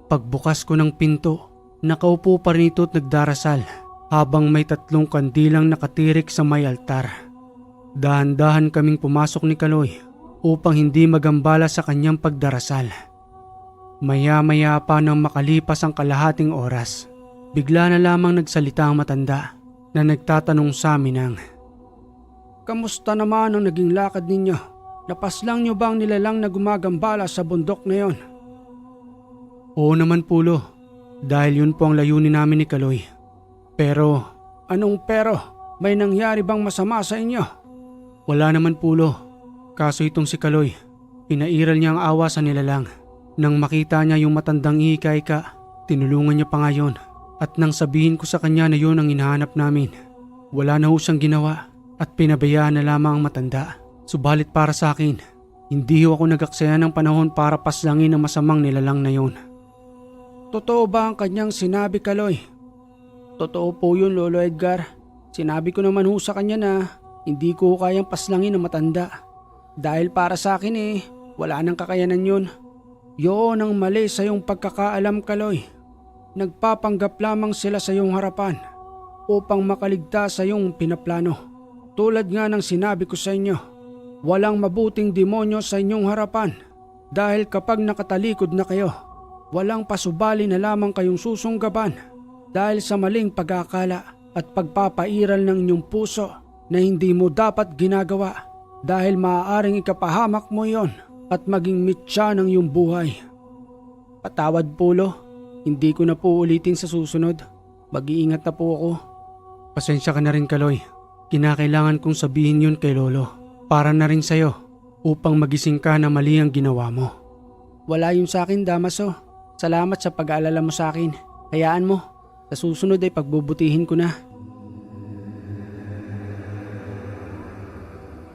Pagbukas ko ng pinto, nakaupo pa rin ito at nagdarasal habang may 3 kandilang nakatirik sa may altar. Dahan-dahan kaming pumasok ni Kaloy upang hindi magambala sa kanyang pagdarasal. Maya-maya pa nang makalipas ang kalahating oras, bigla na lamang nagsalita ang matanda na nagtatanong sa amin ng, Kamusta naman ang naging lakad ninyo? Napaslang nyo bang nilalang na gumagambala sa bundok na yon? Oo naman Pulo, dahil yun po ang layunin namin ni Kaloy. Pero, anong pero? May nangyari bang masama sa inyo? Wala naman Pulo, kaso itong si Kaloy, pinairal niya ang awa sa nilalang. Nang makita niya yung matandang ika-ika, tinulungan niya pa nga yun. At nang sabihin ko sa kanya na yun ang hinahanap namin, wala na ho siyang ginawa at pinabayaan na lamang ang matanda. Subalit para sa akin, hindi ho ako nagaksaya ng panahon para paslangin ang masamang nilalang na yun. Totoo ba ang kanyang sinabi, Kaloy? Totoo po yun, Lolo Edgar. Sinabi ko naman ho sa kanya na hindi ko kayang paslangin ang matanda. Dahil para sa akin wala nang kakayanan yun. Yun ang mali sa iyong pagkakaalam, Kaloy. Nagpapanggap lamang sila sa iyong harapan upang makaligtas sa iyong pinaplano. Tulad nga ng sinabi ko sa inyo, walang mabuting demonyo sa inyong harapan dahil kapag nakatalikod na kayo, walang pasubali na lamang kayong susunggaban dahil sa maling pag-akala at pagpapairal ng inyong puso na hindi mo dapat ginagawa dahil maaaring ikapahamak mo yon at maging mitya ng iyong buhay. Patawad Polo, hindi ko na po ulitin sa susunod. Mag-iingat na po ako. Pasensya ka na rin Kaloy. Kinakailangan kong sabihin yun kay Lolo. Para na rin sa'yo upang magising ka na mali ang ginawa mo. Wala yun sa akin, Damaso. Salamat sa pag-aalala mo sa akin. Hayaan mo, sa susunod ay pagbubutihin ko na.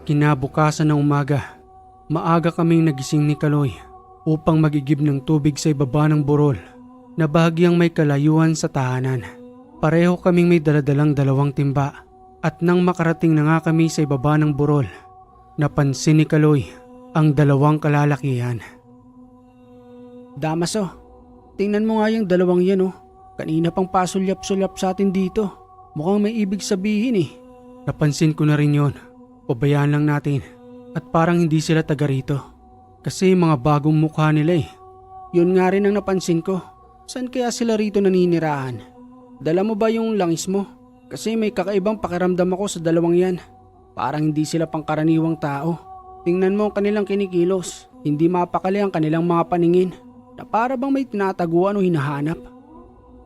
Kinabukasan ng umaga, maaga kaming nagising ni Kaloy upang magigib ng tubig sa ibaba ng burol na bahagyang may kalayuan sa tahanan. Pareho kaming may daladalang 2 timba at nang makarating na nga kami sa ibaba ng burol, napansin ni Kaloy ang 2 kalalakihan. Damaso, tingnan mo nga yung 2 yan oh. Kanina pang pasulyap-sulyap sa atin dito. Mukhang may ibig sabihin eh. Napansin ko na rin yon. Pabayaan lang natin at parang hindi sila taga rito. Kasi mga bagong mukha nila eh. Yun nga rin ang napansin ko. Saan kaya sila rito naninirahan? Dala mo ba yung langis mo? Kasi may kakaibang pakiramdam ako sa 2 yan. Parang hindi sila pangkaraniwang tao. Tingnan mo ang kanilang kinikilos. Hindi mapakali ang kanilang mga paningin. Na para bang may tinataguan o hinahanap.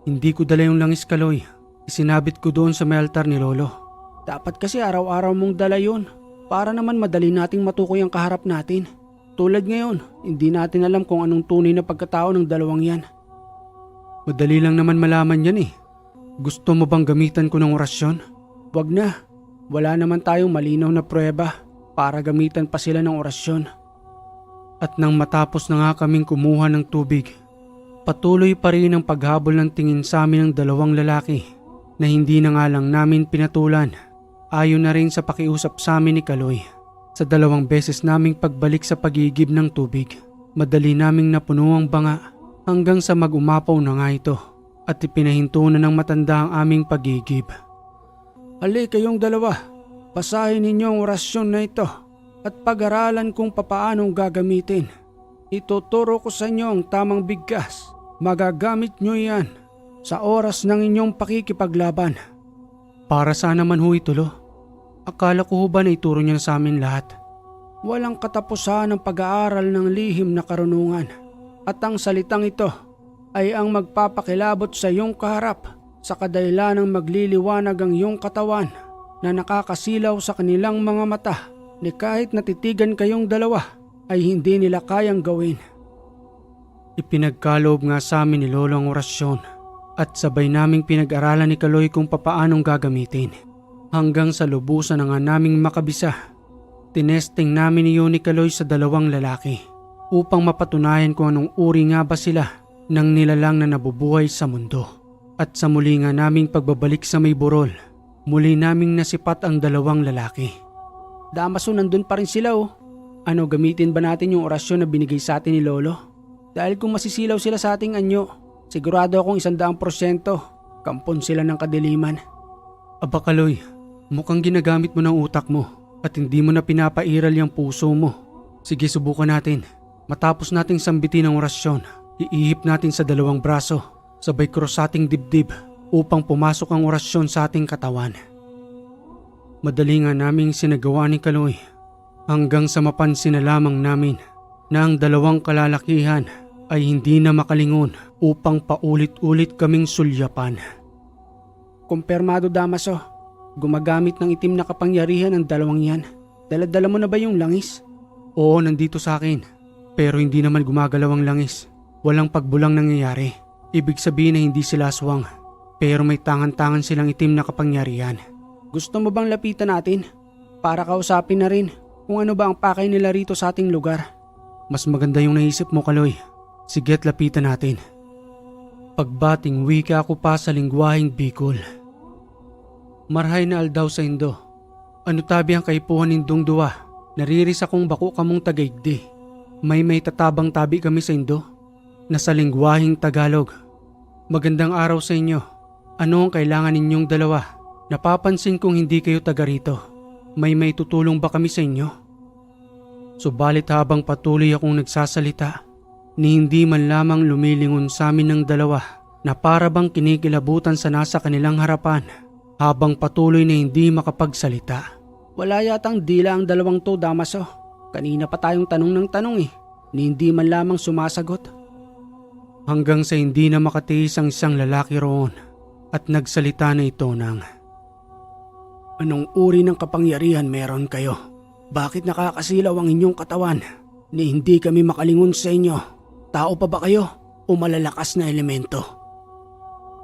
Hindi ko dala yung langis Kaloy. Isinabit ko doon sa may altar ni Lolo. Dapat kasi araw-araw mong dala yun. Para naman madali nating matukoy ang kaharap natin. Tulad ngayon, hindi natin alam kung anong tunay na pagkatao ng 2 yan. Madali lang naman malaman yan eh. Gusto mo bang gamitan ko ng orasyon? Wag na. Wala naman tayong malinaw na pruweba para gamitan pa sila ng orasyon. At nang matapos na nga kaming kumuha ng tubig, patuloy pa rin ang paghabol ng tingin sa amin ng 2 lalaki na hindi na nga lang namin pinatulan. Ayon na rin sa pakiusap sa amin ni Kaloy. Sa 2 beses naming pagbalik sa pagigib ng tubig, madali naming napuno ang banga hanggang sa mag-umapaw na nga ito at ipinahinto na ng matanda ang aming pagigib. Hali kayong 2, basahin ninyo ang orasyon na ito at pag-aralan kung papaanong gagamitin. Ituturo ko sa inyo ang tamang bigkas. Magagamit nyo yan sa oras ng inyong pakikipaglaban. Para saan naman ho ito, Lo? Akala ko ho ba na ituro niya sa amin lahat? Walang katapusan ang pag-aaral ng lihim na karunungan. At ang salitang ito ay ang magpapakilabot sa iyong kaharap sa kadahilanang magliliwanag ang iyong katawan na nakakasilaw sa kanilang mga mata ni kahit natitigan kayong 2 ay hindi nila kayang gawin. Ipinagkaloob nga sa amin ni Lolo ang orasyon at sabay naming pinag-aralan ni Kaloy kung papaanong gagamitin. Hanggang sa lubusan na nga naming makabisa, tinesting namin iyon ni Kaloy sa 2 lalaki upang mapatunayan kung anong uri nga ba sila ng nilalang na nabubuhay sa mundo. At sa muli nga naming pagbabalik sa may burol, muli naming nasipat ang 2 lalaki. Damaso, nandun pa rin sila oh. Ano, gamitin ba natin yung orasyon na binigay sa atin ni Lolo? Dahil kung masisilaw sila sa ating anyo, sigurado akong 100% kampon sila ng kadiliman. Aba Kaloy, mukhang ginagamit mo ng utak mo at hindi mo na pinapairal yung puso mo. Sige, subukan natin. Matapos nating sambitin ang orasyon, iihip natin sa 2 braso, sabay cross sa ating dibdib upang pumasok ang orasyon sa ating katawan. Madali nga naming sinagawa ni Kaloy hanggang sa mapansin na lamang namin na ang 2 kalalakihan ay hindi na makalingon upang paulit-ulit kaming sulyapan. Kumpirmado, Damaso. Gumagamit ng itim na kapangyarihan ang 2 yan. Dala-dala mo na ba yung langis? Oo, nandito sa akin. Pero hindi naman gumagalaw ang langis. Walang pagbulang nangyayari. Ibig sabihin na hindi sila aswang. Pero may tangan-tangan silang itim na kapangyarihan. Gusto mo bang lapitan natin? Para kausapin na rin kung ano ba ang pakay nila rito sa ating lugar. Mas maganda yung naisip mo, Kaloy. Sige at lapitan natin. Pagbating wika ko pa sa lingwaheng Bicol. Marhay na aldaw sa Indo. Ano tabi ang kaipuhan nindong 2? Nariris akong bako kamong tagaigdi. May tatabang tabi kami sa Indo. Nasa lingwaheng Tagalog. Magandang araw sa inyo. Ano ang kailangan ninyong 2? Napapansin kong hindi kayo taga rito. May maitutulong ba kami sa inyo? Subalit habang patuloy akong nagsasalita, ni hindi man lamang lumilingon sa amin ng dalawa na para bang kinikilabutan sa nasa kanilang harapan habang patuloy na hindi makapagsalita. Wala yatang dila ang dalawang to, Damaso. Kanina pa tayong tanong ng tanong ni hindi man lamang sumasagot. Hanggang sa hindi na makatiis ang isang lalaki roon at nagsalita na ito ng, Anong uri ng kapangyarihan meron kayo? Bakit nakakasilaw ang inyong katawan ni hindi kami makalingon sa inyo? Tao pa ba kayo o malalakas na elemento?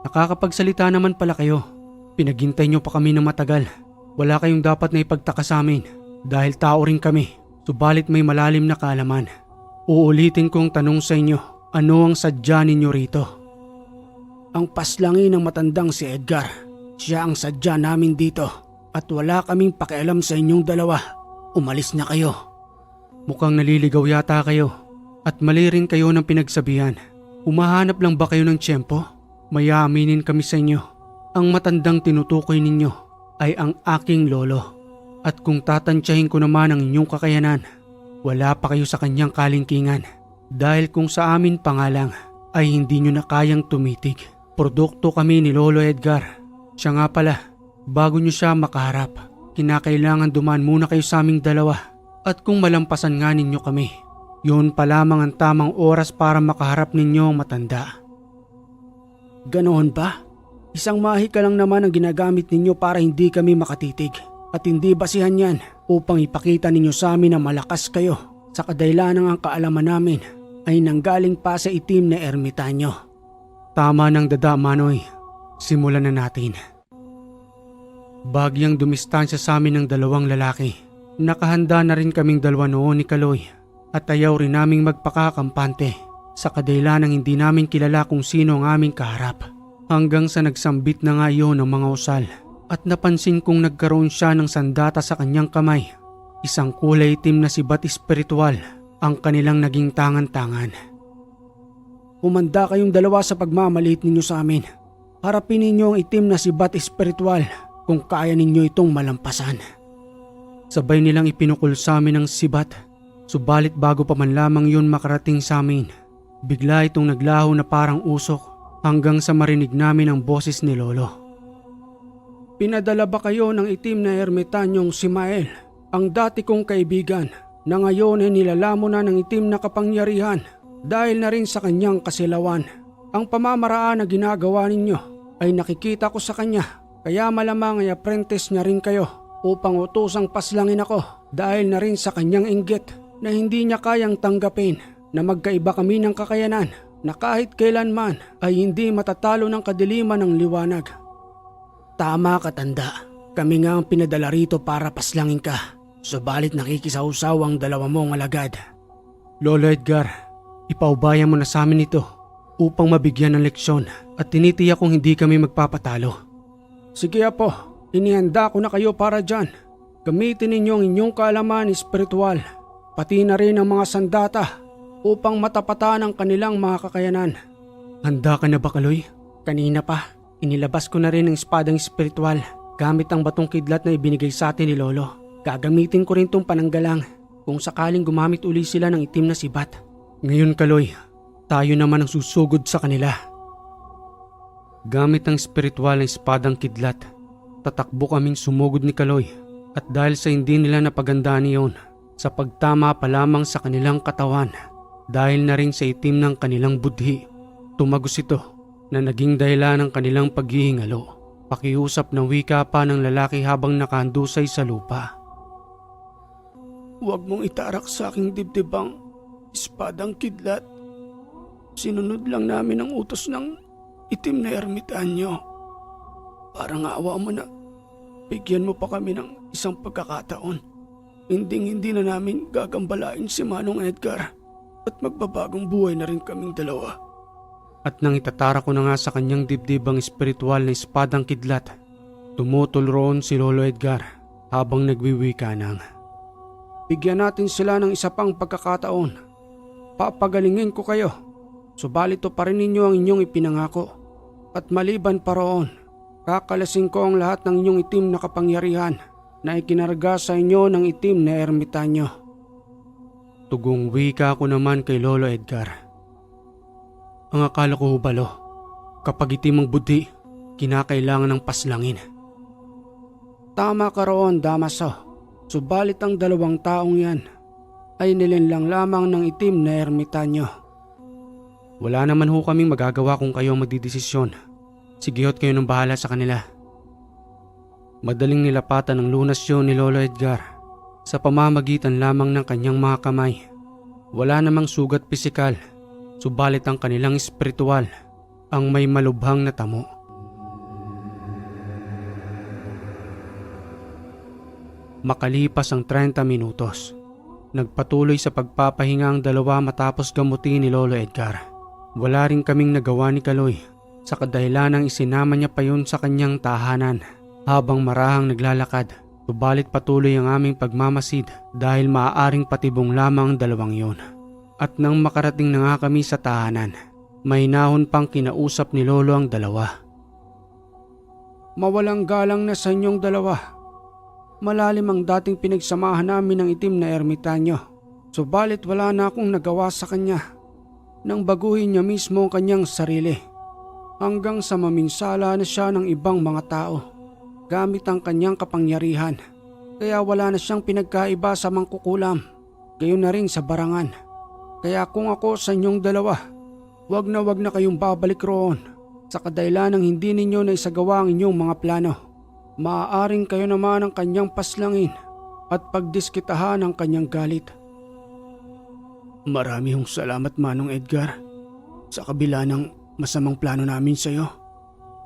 Nakakapagsalita naman pala kayo. Pinaghintay niyo pa kami ng matagal. Wala kayong dapat na ipagtaka sa amin dahil tao rin kami, subalit may malalim na kaalaman. Uulitin kong tanong sa inyo, ano ang sadya ninyo rito? Ang paslangi ng matandang si Edgar. Siya ang sadya namin dito at wala kaming pakialam sa inyong dalawa. Umalis na kayo. Mukhang naliligaw yata kayo at mali rin kayo ng pinagsabihan. Umahanap lang ba kayo ng tiyempo? May aaminin kami sa inyo. Ang matandang tinutukoy ninyo ay ang aking lolo. At kung tatantyahin ko naman ang inyong kakayanan, wala pa kayo sa kanyang kalingkingan. Dahil kung sa amin pa nga lang ay hindi nyo na kayang tumitig. Produkto kami ni Lolo Edgar. Siya nga pala, bago nyo siya makaharap, kinakailangan dumaan muna kayo sa aming dalawa. At kung malampasan nga ninyo kami, yun pa lamang ang tamang oras para makaharap ninyo ang matanda. Ganoon ba? Isang mahika lang naman ang ginagamit ninyo para hindi kami makatitig. At hindi basihan yan upang ipakita ninyo sa amin na malakas kayo. Sa kadailanang ang kaalaman namin ay nanggaling pa sa itim na ermitanyo. Tama ng dada, Manoy. Simulan na natin. Bagyang dumistansya sa amin ng dalawang lalaki. Nakahanda na rin kaming dalawa noon ni Kaloy at ayaw rin naming magpakakampante sa kadailanang hindi namin kilala kung sino ang aming kaharap. Hanggang sa nagsambit na nga iyon ng mga usal at napansin kong nagkaroon siya ng sandata sa kanyang kamay. Isang kulay itim na sibat espiritual ang kanilang naging tangan-tangan. Humanda kayong dalawa sa pagmamaliit ninyo sa amin. Harapin ninyo ang itim na sibat espiritual kung kaya ninyo itong malampasan. Sabay nilang ipinukul sa amin ang sibat, subalit bago pa man lamang yun makarating sa amin, bigla itong naglaho na parang usok hanggang sa marinig namin ang boses ni Lolo. Pinadala ba kayo ng itim na ermitanyong si Mael, ang dati kong kaibigan, na ngayon ay nilalamo na ng itim na kapangyarihan dahil na rin sa kanyang kasilawan? Ang pamamaraan na ginagawa ninyo ay nakikita ko sa kanya, kaya malamang ay apprentice niya rin kayo upang utusang paslangin ako dahil na rin sa kanyang inggit na hindi niya kayang tanggapin na magkaiba kami ng kakayanan na kahit kailanman ay hindi matatalo ng kadiliman ng liwanag. Tama ka, tanda. Kami nga ang pinadala rito para paslangin ka. Subalit nakikisawsaw ang dalawa mong alagad. Lolo Edgar, ipaubayan mo na sa amin ito upang mabigyan ng leksyon at tinitiyak kong hindi kami magpapatalo. Sige apo, inihanda ko na kayo para dyan. Gamitin ninyo ang inyong kaalaman espiritual, pati na rin ang mga sandata upang matapatan ang kanilang mga kakayanan. Handa ka na ba, Kaloy? Kanina pa, inilabas ko na rin ang espadang espiritual gamit ang batong kidlat na ibinigay sa atin ni Lolo. Gagamitin ko rin tong pananggalang kung sakaling gumamit uli sila ng itim na sibat. Ngayon, Kaloy, tayo naman ang susugod sa kanila. Gamit ang espiritual na espadang kidlat, tatakbo kaming sumugod ni Kaloy at dahil sa hindi nila napagandaan iyon, sa pagtama pa lamang sa kanilang katawan, dahil na rin sa itim ng kanilang budhi, tumagos ito na naging dahilan ng kanilang paghihingalo. Pakiusap ng wika pa ng lalaki habang nakahandusay sa lupa. Huwag mong itarak sa aking dibdibang espadang kidlat. Sinunod lang namin ang utos ng itim na ermitanyo. Parang awa mo na, bigyan mo pa kami ng isang pagkakataon. Hindi na namin gagambalain si Manong Edgar at magbabagong buhay na rin kaming dalawa. At nang itatara ko na nga sa kanyang dibdib ang espiritual na espadang kidlat, tumutol roon si Lolo Edgar habang nagwiwika ng, Bigyan natin sila ng isa pang pagkakataon. Papagalingin ko kayo. Subalit pa rin ninyo ang inyong ipinangako. At maliban pa roon, kakalasing ko ang lahat ng inyong itim na kapangyarihan na ikinarga sa inyo ng itim na ermitanyo. Tugong wika ko naman kay Lolo Edgar. Ang akala ko hubalo, kapag itim ang budi, kinakailangan ng paslangin. Tama ka roon, Damaso. Subalit ang 2 taong yan ay nilinlang lamang ng itim na ermitanyo. Wala naman ho kaming magagawa kung kayo ang magdidesisyon. Sige ho't kayo nang bahala sa kanila. Madaling nilapatan ang lunasyon ni Lolo Edgar sa pamamagitan lamang ng kanyang mga kamay. Wala namang sugat pisikal, subalit ang kanilang espiritual ang may malubhang na tamo. Makalipas ang 30 minutos, nagpatuloy sa pagpapahinga ang 2 matapos gamutin ni Lolo Edgar. Wala rin kaming nagawa ni Kaloy sa kadahilanang isinama niya pa yun sa kanyang tahanan habang marahang naglalakad. Subalit patuloy ang aming pagmamasid dahil maaaring patibong lamang ang 2 yun. At nang makarating na nga kami sa tahanan, may nahon pang kinausap ni Lolo ang 2. Mawalang galang na sa inyong 2. Malalim ang dating pinagsamahan namin ng itim na ermitanyo. Subalit wala na akong nagawa sa kanya nang baguhin niya mismo ang kanyang sarili. Hanggang sa maminsala na siya ng ibang mga tao gamit ang kanyang kapangyarihan. Kaya wala na siyang pinagkaiba sa mangkukulam, gayon na rin sa barangan. Kaya kung ako sa inyong 2, wag na kayong babalik roon sa kadahilanang hindi ninyo na isagawa ang inyong mga plano. Maaaring kayo naman ang kanyang paslangin at pagdiskitahan ang kanyang galit. Marami hong salamat, Manong Edgar. Sa kabila ng masamang plano namin sa iyo,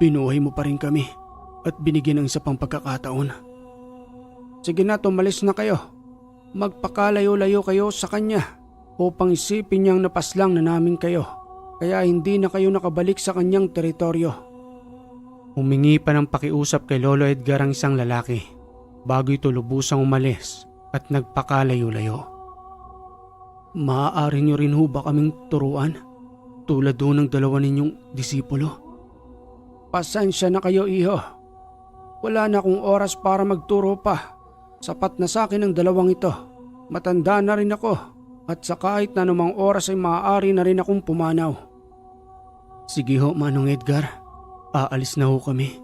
pinuhay mo pa rin kami at binigyan ng isa pang pagkakataon. Sige na, tumalis na kayo. Magpakalayo-layo kayo sa kanya upang isipin niyang napaslang na namin kayo. Kaya hindi na kayo nakabalik sa kanyang teritoryo. Humingi pa ng pakiusap kay Lolo Edgar ang isang lalaki bago ito lubusang umalis at nagpakalayo-layo. Maaari niyo rin ho ba kaming turuan tulad ho ng 2 ninyong disipulo? Pasensya na kayo, iho. Wala na akong oras para magturo pa. Sapat na sa akin ang 2 ito. Matanda na rin ako at sa kahit na anumang oras ay maaari na rin akong pumanaw. Sige ho, Manong Edgar. Aalis na ho kami.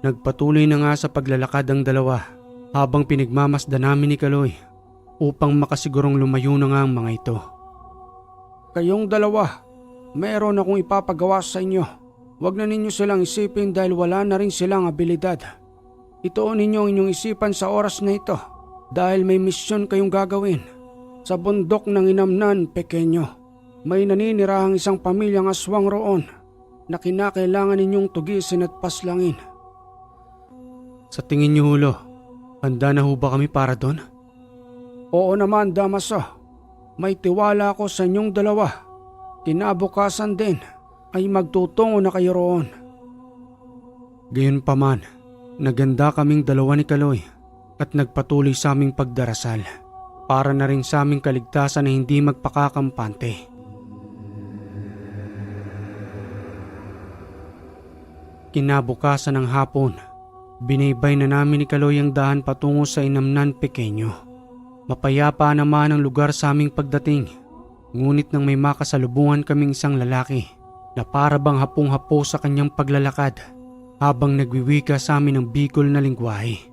Nagpatuloy na nga sa paglalakad ang 2 habang pinagmamasdan namin ni Kaloy upang makasigurong lumayo na nga ang mga ito. Kayong 2, meron akong ipapagawa sa inyo. Huwag na ninyo silang isipin dahil wala na rin silang abilidad. Ituon ninyo ang inyong isipan sa oras na ito dahil may misyon kayong gagawin. Sa bundok ng Inamnan, Pequeño, may naninirahang isang pamilyang aswang roon na kinakailangan ninyong tugisin at paslangin. Sa tingin niyo, Hulo, handa na ho ba kami para doon? Oo naman, Damaso. May tiwala ako sa inyong 2. Kinabukasan din ay magtutungo na kayo roon. Gayunpaman, naganda kaming 2 ni Kaloy at nagpatuloy sa aming pagdarasal para na rin sa aming kaligtasan na hindi magpakakampante. Kinabukasan ng hapon, binaybay na namin ni Kaloy ang dahan patungo sa Inamnan, Pequeño. Mapayapa naman ang lugar sa aming pagdating, ngunit nang may makasalubungan kaming isang lalaki na para bang hapong-hapo sa kanyang paglalakad habang nagwiwika sa amin ng Bicol na lingwahe.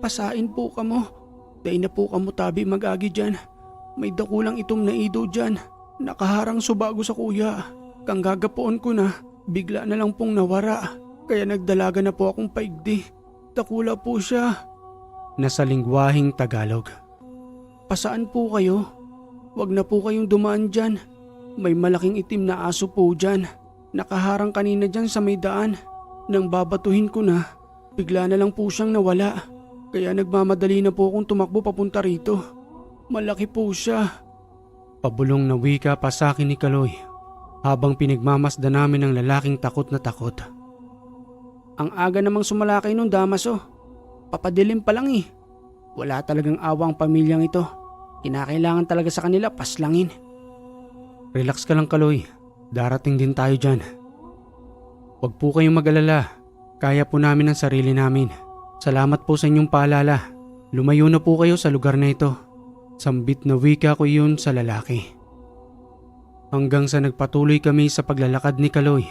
Pasain po kamo, day na po kamo tabi mag-agi dyan. May dakulang itom na ido dyan, nakaharang subago sa kuya. Kang gagapoon ko na, bigla na lang pong nawara, kaya nagdalaga na po akong paigdi. Dakula po siya. Nasa lingwaheng Tagalog. Pasaan po kayo? Huwag na po kayong dumaan dyan. May malaking itim na aso po dyan. Nakaharang kanina dyan sa may daan. Nang babatuhin ko na, bigla na lang po siyang nawala. Kaya nagmamadali na po akong tumakbo papunta rito. Malaki po siya. Pabulong na wika pa sa akin ni Kaloy habang pinagmamasdan namin ang lalaking takot na takot. Ang aga namang sumalakay nung Damaso. Papadilim pa lang eh. Wala talagang awang pamilyang ito. Kinakailangan talaga sa kanila paslangin. Relax ka lang, Kaloy. Darating din tayo dyan. Huwag po kayong mag-alala. Kaya po namin ang sarili namin. Salamat po sa inyong paalala. Lumayo na po kayo sa lugar na ito. Sambit na wika ko iyon sa lalaki. Hanggang sa nagpatuloy kami sa paglalakad ni Kaloy,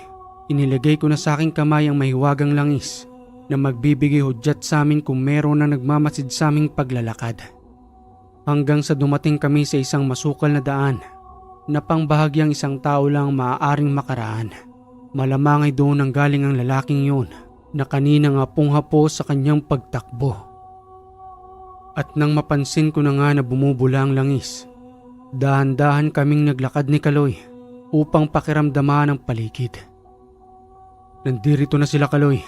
inilagay ko na sa aking kamay ang mahiwagang langis na magbibigay hudyat sa amin kung meron na nagmamasid sa aming paglalakad. Hanggang sa dumating kami sa isang masukal na daan na pangbahagyang isang tao lang maaaring makaraan. Malamang ay doon ang galing ang lalaking yun na kanina nga punghapo sa kanyang pagtakbo. At nang mapansin ko na nga na bumubula ang langis, dahan-dahan kaming naglakad ni Kaloy upang pakiramdaman ang paligid. Nandirito na sila, Kaloy.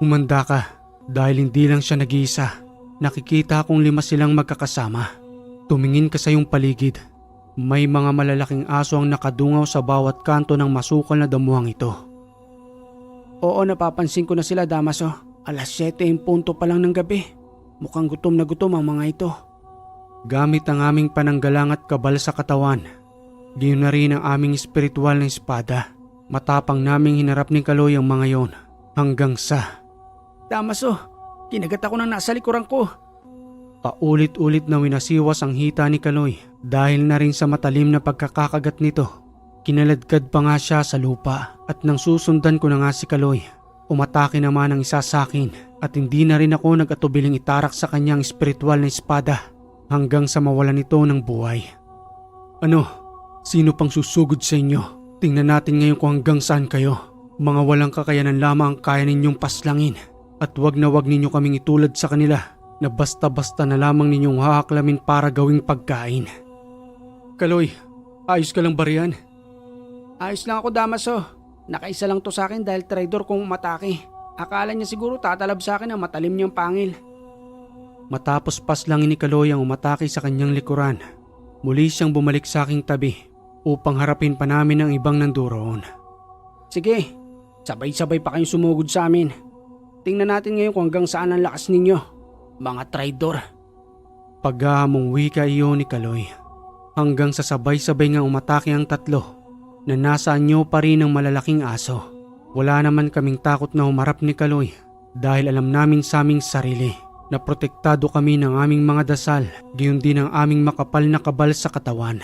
Humanda ka dahil hindi lang siya nag-iisa. Nakikita kong 5 silang magkakasama. Tumingin ka sa iyong paligid. May mga malalaking aso ang nakadungaw sa bawat kanto ng masukal na damuhang ito. Oo, napapansin ko na sila, Damaso. 7:00 pa lang ng gabi. Mukhang gutom na gutom ang mga ito. Gamit ang aming pananggalang at kabal sa katawan, gayon na rin ang aming espiritual na espada. Matapang naming hinarap ni Kaloy ang mga yon hanggang sa... Damaso, kinagat ako ng nasa likuran ko. Paulit-ulit na winasiwas ang hita ni Kaloy dahil na rin sa matalim na pagkakakagat nito. Kinaladkad pa nga siya sa lupa at nang susundan ko na nga si Kaloy, umatake naman ang isa sa akin at hindi na rin ako nag-atubiling itarak sa kanyang espiritual na espada hanggang sa mawalan ito ng buhay. Ano? Sino pang susugod sa inyo? Tingnan natin ngayon kung hanggang saan kayo. Mga walang kakayanan lamang ang kaya ninyong paslangin at wag na wag ninyo kaming itulad sa kanila na basta-basta na lamang ninyong hahaklamin para gawing pagkain. Kaloy, ayos ka lang ba riyan? Ayos lang ako, Damaso. Nakaisa lang to sa akin dahil traidor kong umatake. Akala niya siguro tatalab sa akin ang matalim niyang pangil. Matapos paslangin ni Kaloy ang umatake sa kanyang likuran, muli siyang bumalik sa aking tabi upang harapin pa namin ang ibang nanduroon. Sige, sabay-sabay pa kayong sumugod sa amin. Tingnan natin ngayon kung hanggang saan ang lakas ninyo, mga traidor. Paghahamong wika iyon ni Kaloy, hanggang sa sabay-sabay nga umatake ang tatlo na nasa anyo pa rin ng malalaking aso. Wala naman kaming takot na humarap ni Kaloy dahil alam namin sa aming sarili na protektado kami ng aming mga dasal, gayon din ang aming makapal na kabal sa katawan.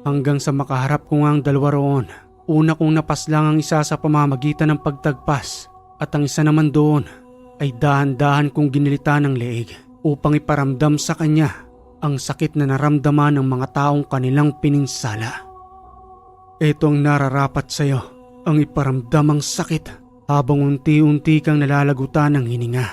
Hanggang sa makaharap ko nga ang dalawa roon, una kong napaslang ang isa sa pamamagitan ng pagtagpas at ang isa naman doon ay dahan-dahan kong ginilita ng leeg upang iparamdam sa kanya ang sakit na naramdaman ng mga taong kanilang pininsala. Ito ang nararapat sa iyo, ang iparamdam ang sakit habang unti-unti kang nalalagutan ng hininga.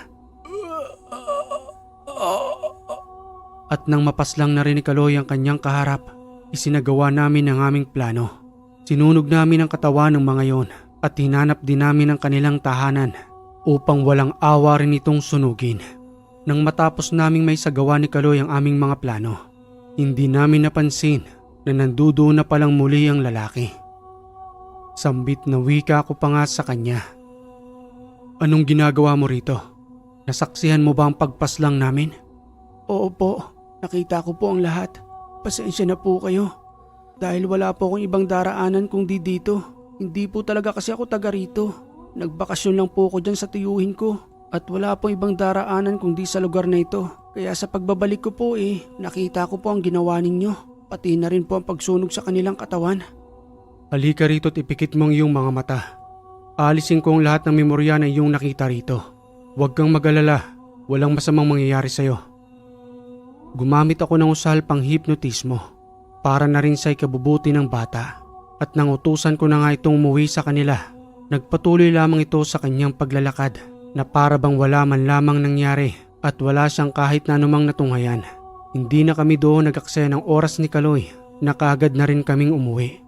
At nang mapaslang na rin ni Kaloy ang kanyang kaharap, isinagawa namin ang aming plano. Sinunog namin ang katawan ng mga yon at hinanap din namin ang kanilang tahanan upang walang awa rin itong sunugin. Nang matapos naming may sagawa ni Kaloy ang aming mga plano, hindi namin napansin na nandudoon na palang muli ang lalaki. Sambit na wika ko pa nga sa kanya. Anong ginagawa mo rito? Nasaksihan mo ba ang pagpaslang namin? Oo po, nakita ko po ang lahat. Pasensya na po kayo. Dahil wala po akong ibang daraanan kundi dito. Hindi po talaga kasi ako taga rito. Nagbakasyon lang po ako dyan sa tiyuhin ko. At wala po ibang daraanan kundi sa lugar na ito. Kaya sa pagbabalik ko po nakita ko po ang ginawa ninyo. Pati na rin po ang pagsunog sa kanilang katawan. Halika rito at ipikit mo ang iyong mga mata. Alisin ko ang lahat ng memorya na iyong nakita rito. Huwag kang mag-alala. Walang masamang mangyayari sa'yo. Gumamit ako ng usal pang hipnotismo para na rin sa ikabubuti ng bata. At nang utusan ko na nga itong umuwi sa kanila, nagpatuloy lamang ito sa kanyang paglalakad na para bang wala man lamang nangyari at wala siyang kahit na anumang natunghayan. Hindi na kami doon nag-aksaya ng oras ni Kaloy na kaagad na rin kaming umuwi.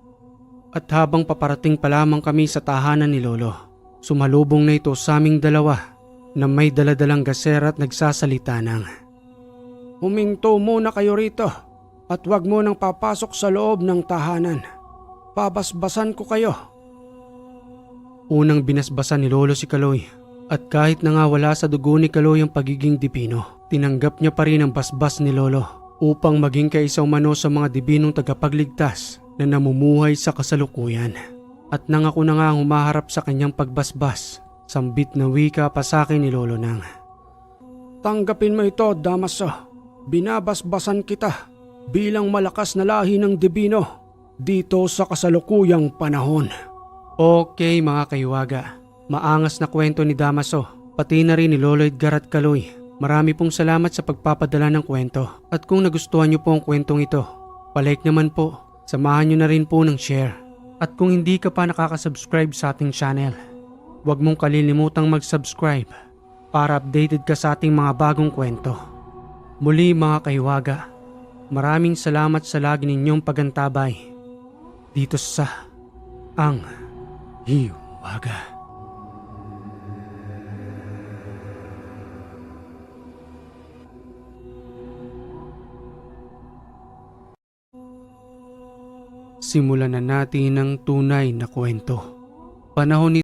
At habang paparating pa lamang kami sa tahanan ni Lolo, sumalubong na ito sa aming dalawa na may daladalang gasera at nagsasalita ng, Huminto muna kayo rito at wag mo nang papasok sa loob ng tahanan. Babasbasan ko kayo. Unang binasbasan ni Lolo si Kaloy at kahit na nga wala sa dugo ni Kaloy ang pagiging dibino, tinanggap niya pa rin ang basbas ni Lolo upang maging kaisa umano sa mga dibinong tagapagligtas na namumuhay sa kasalukuyan. At nang ako na nga ang humaharap sa kanyang pagbasbas, sambit na wika pa sa akin ni Lolo nang, Tanggapin mo ito, Damaso. Binabasbasan kita bilang malakas na lahi ng Divino dito sa kasalukuyang panahon. Okay mga kaiwaga, maangas na kwento ni Damaso, pati na rin ni Lolo Edgar at Kaloy. Marami pong salamat sa pagpapadala ng kwento. At kung nagustuhan niyo po ang kwentong ito, palike naman po, samahan niyo na rin po ng share. At kung hindi ka pa nakaka-subscribe sa ating channel, huwag mong kalilimutang mag-subscribe para updated ka sa ating mga bagong kwento. Muli mga kaiwaga, maraming salamat sa lagi ninyong pagantabay dito sa Ang Hiwaga. Simulan na natin ang tunay na kwento. Panahon ni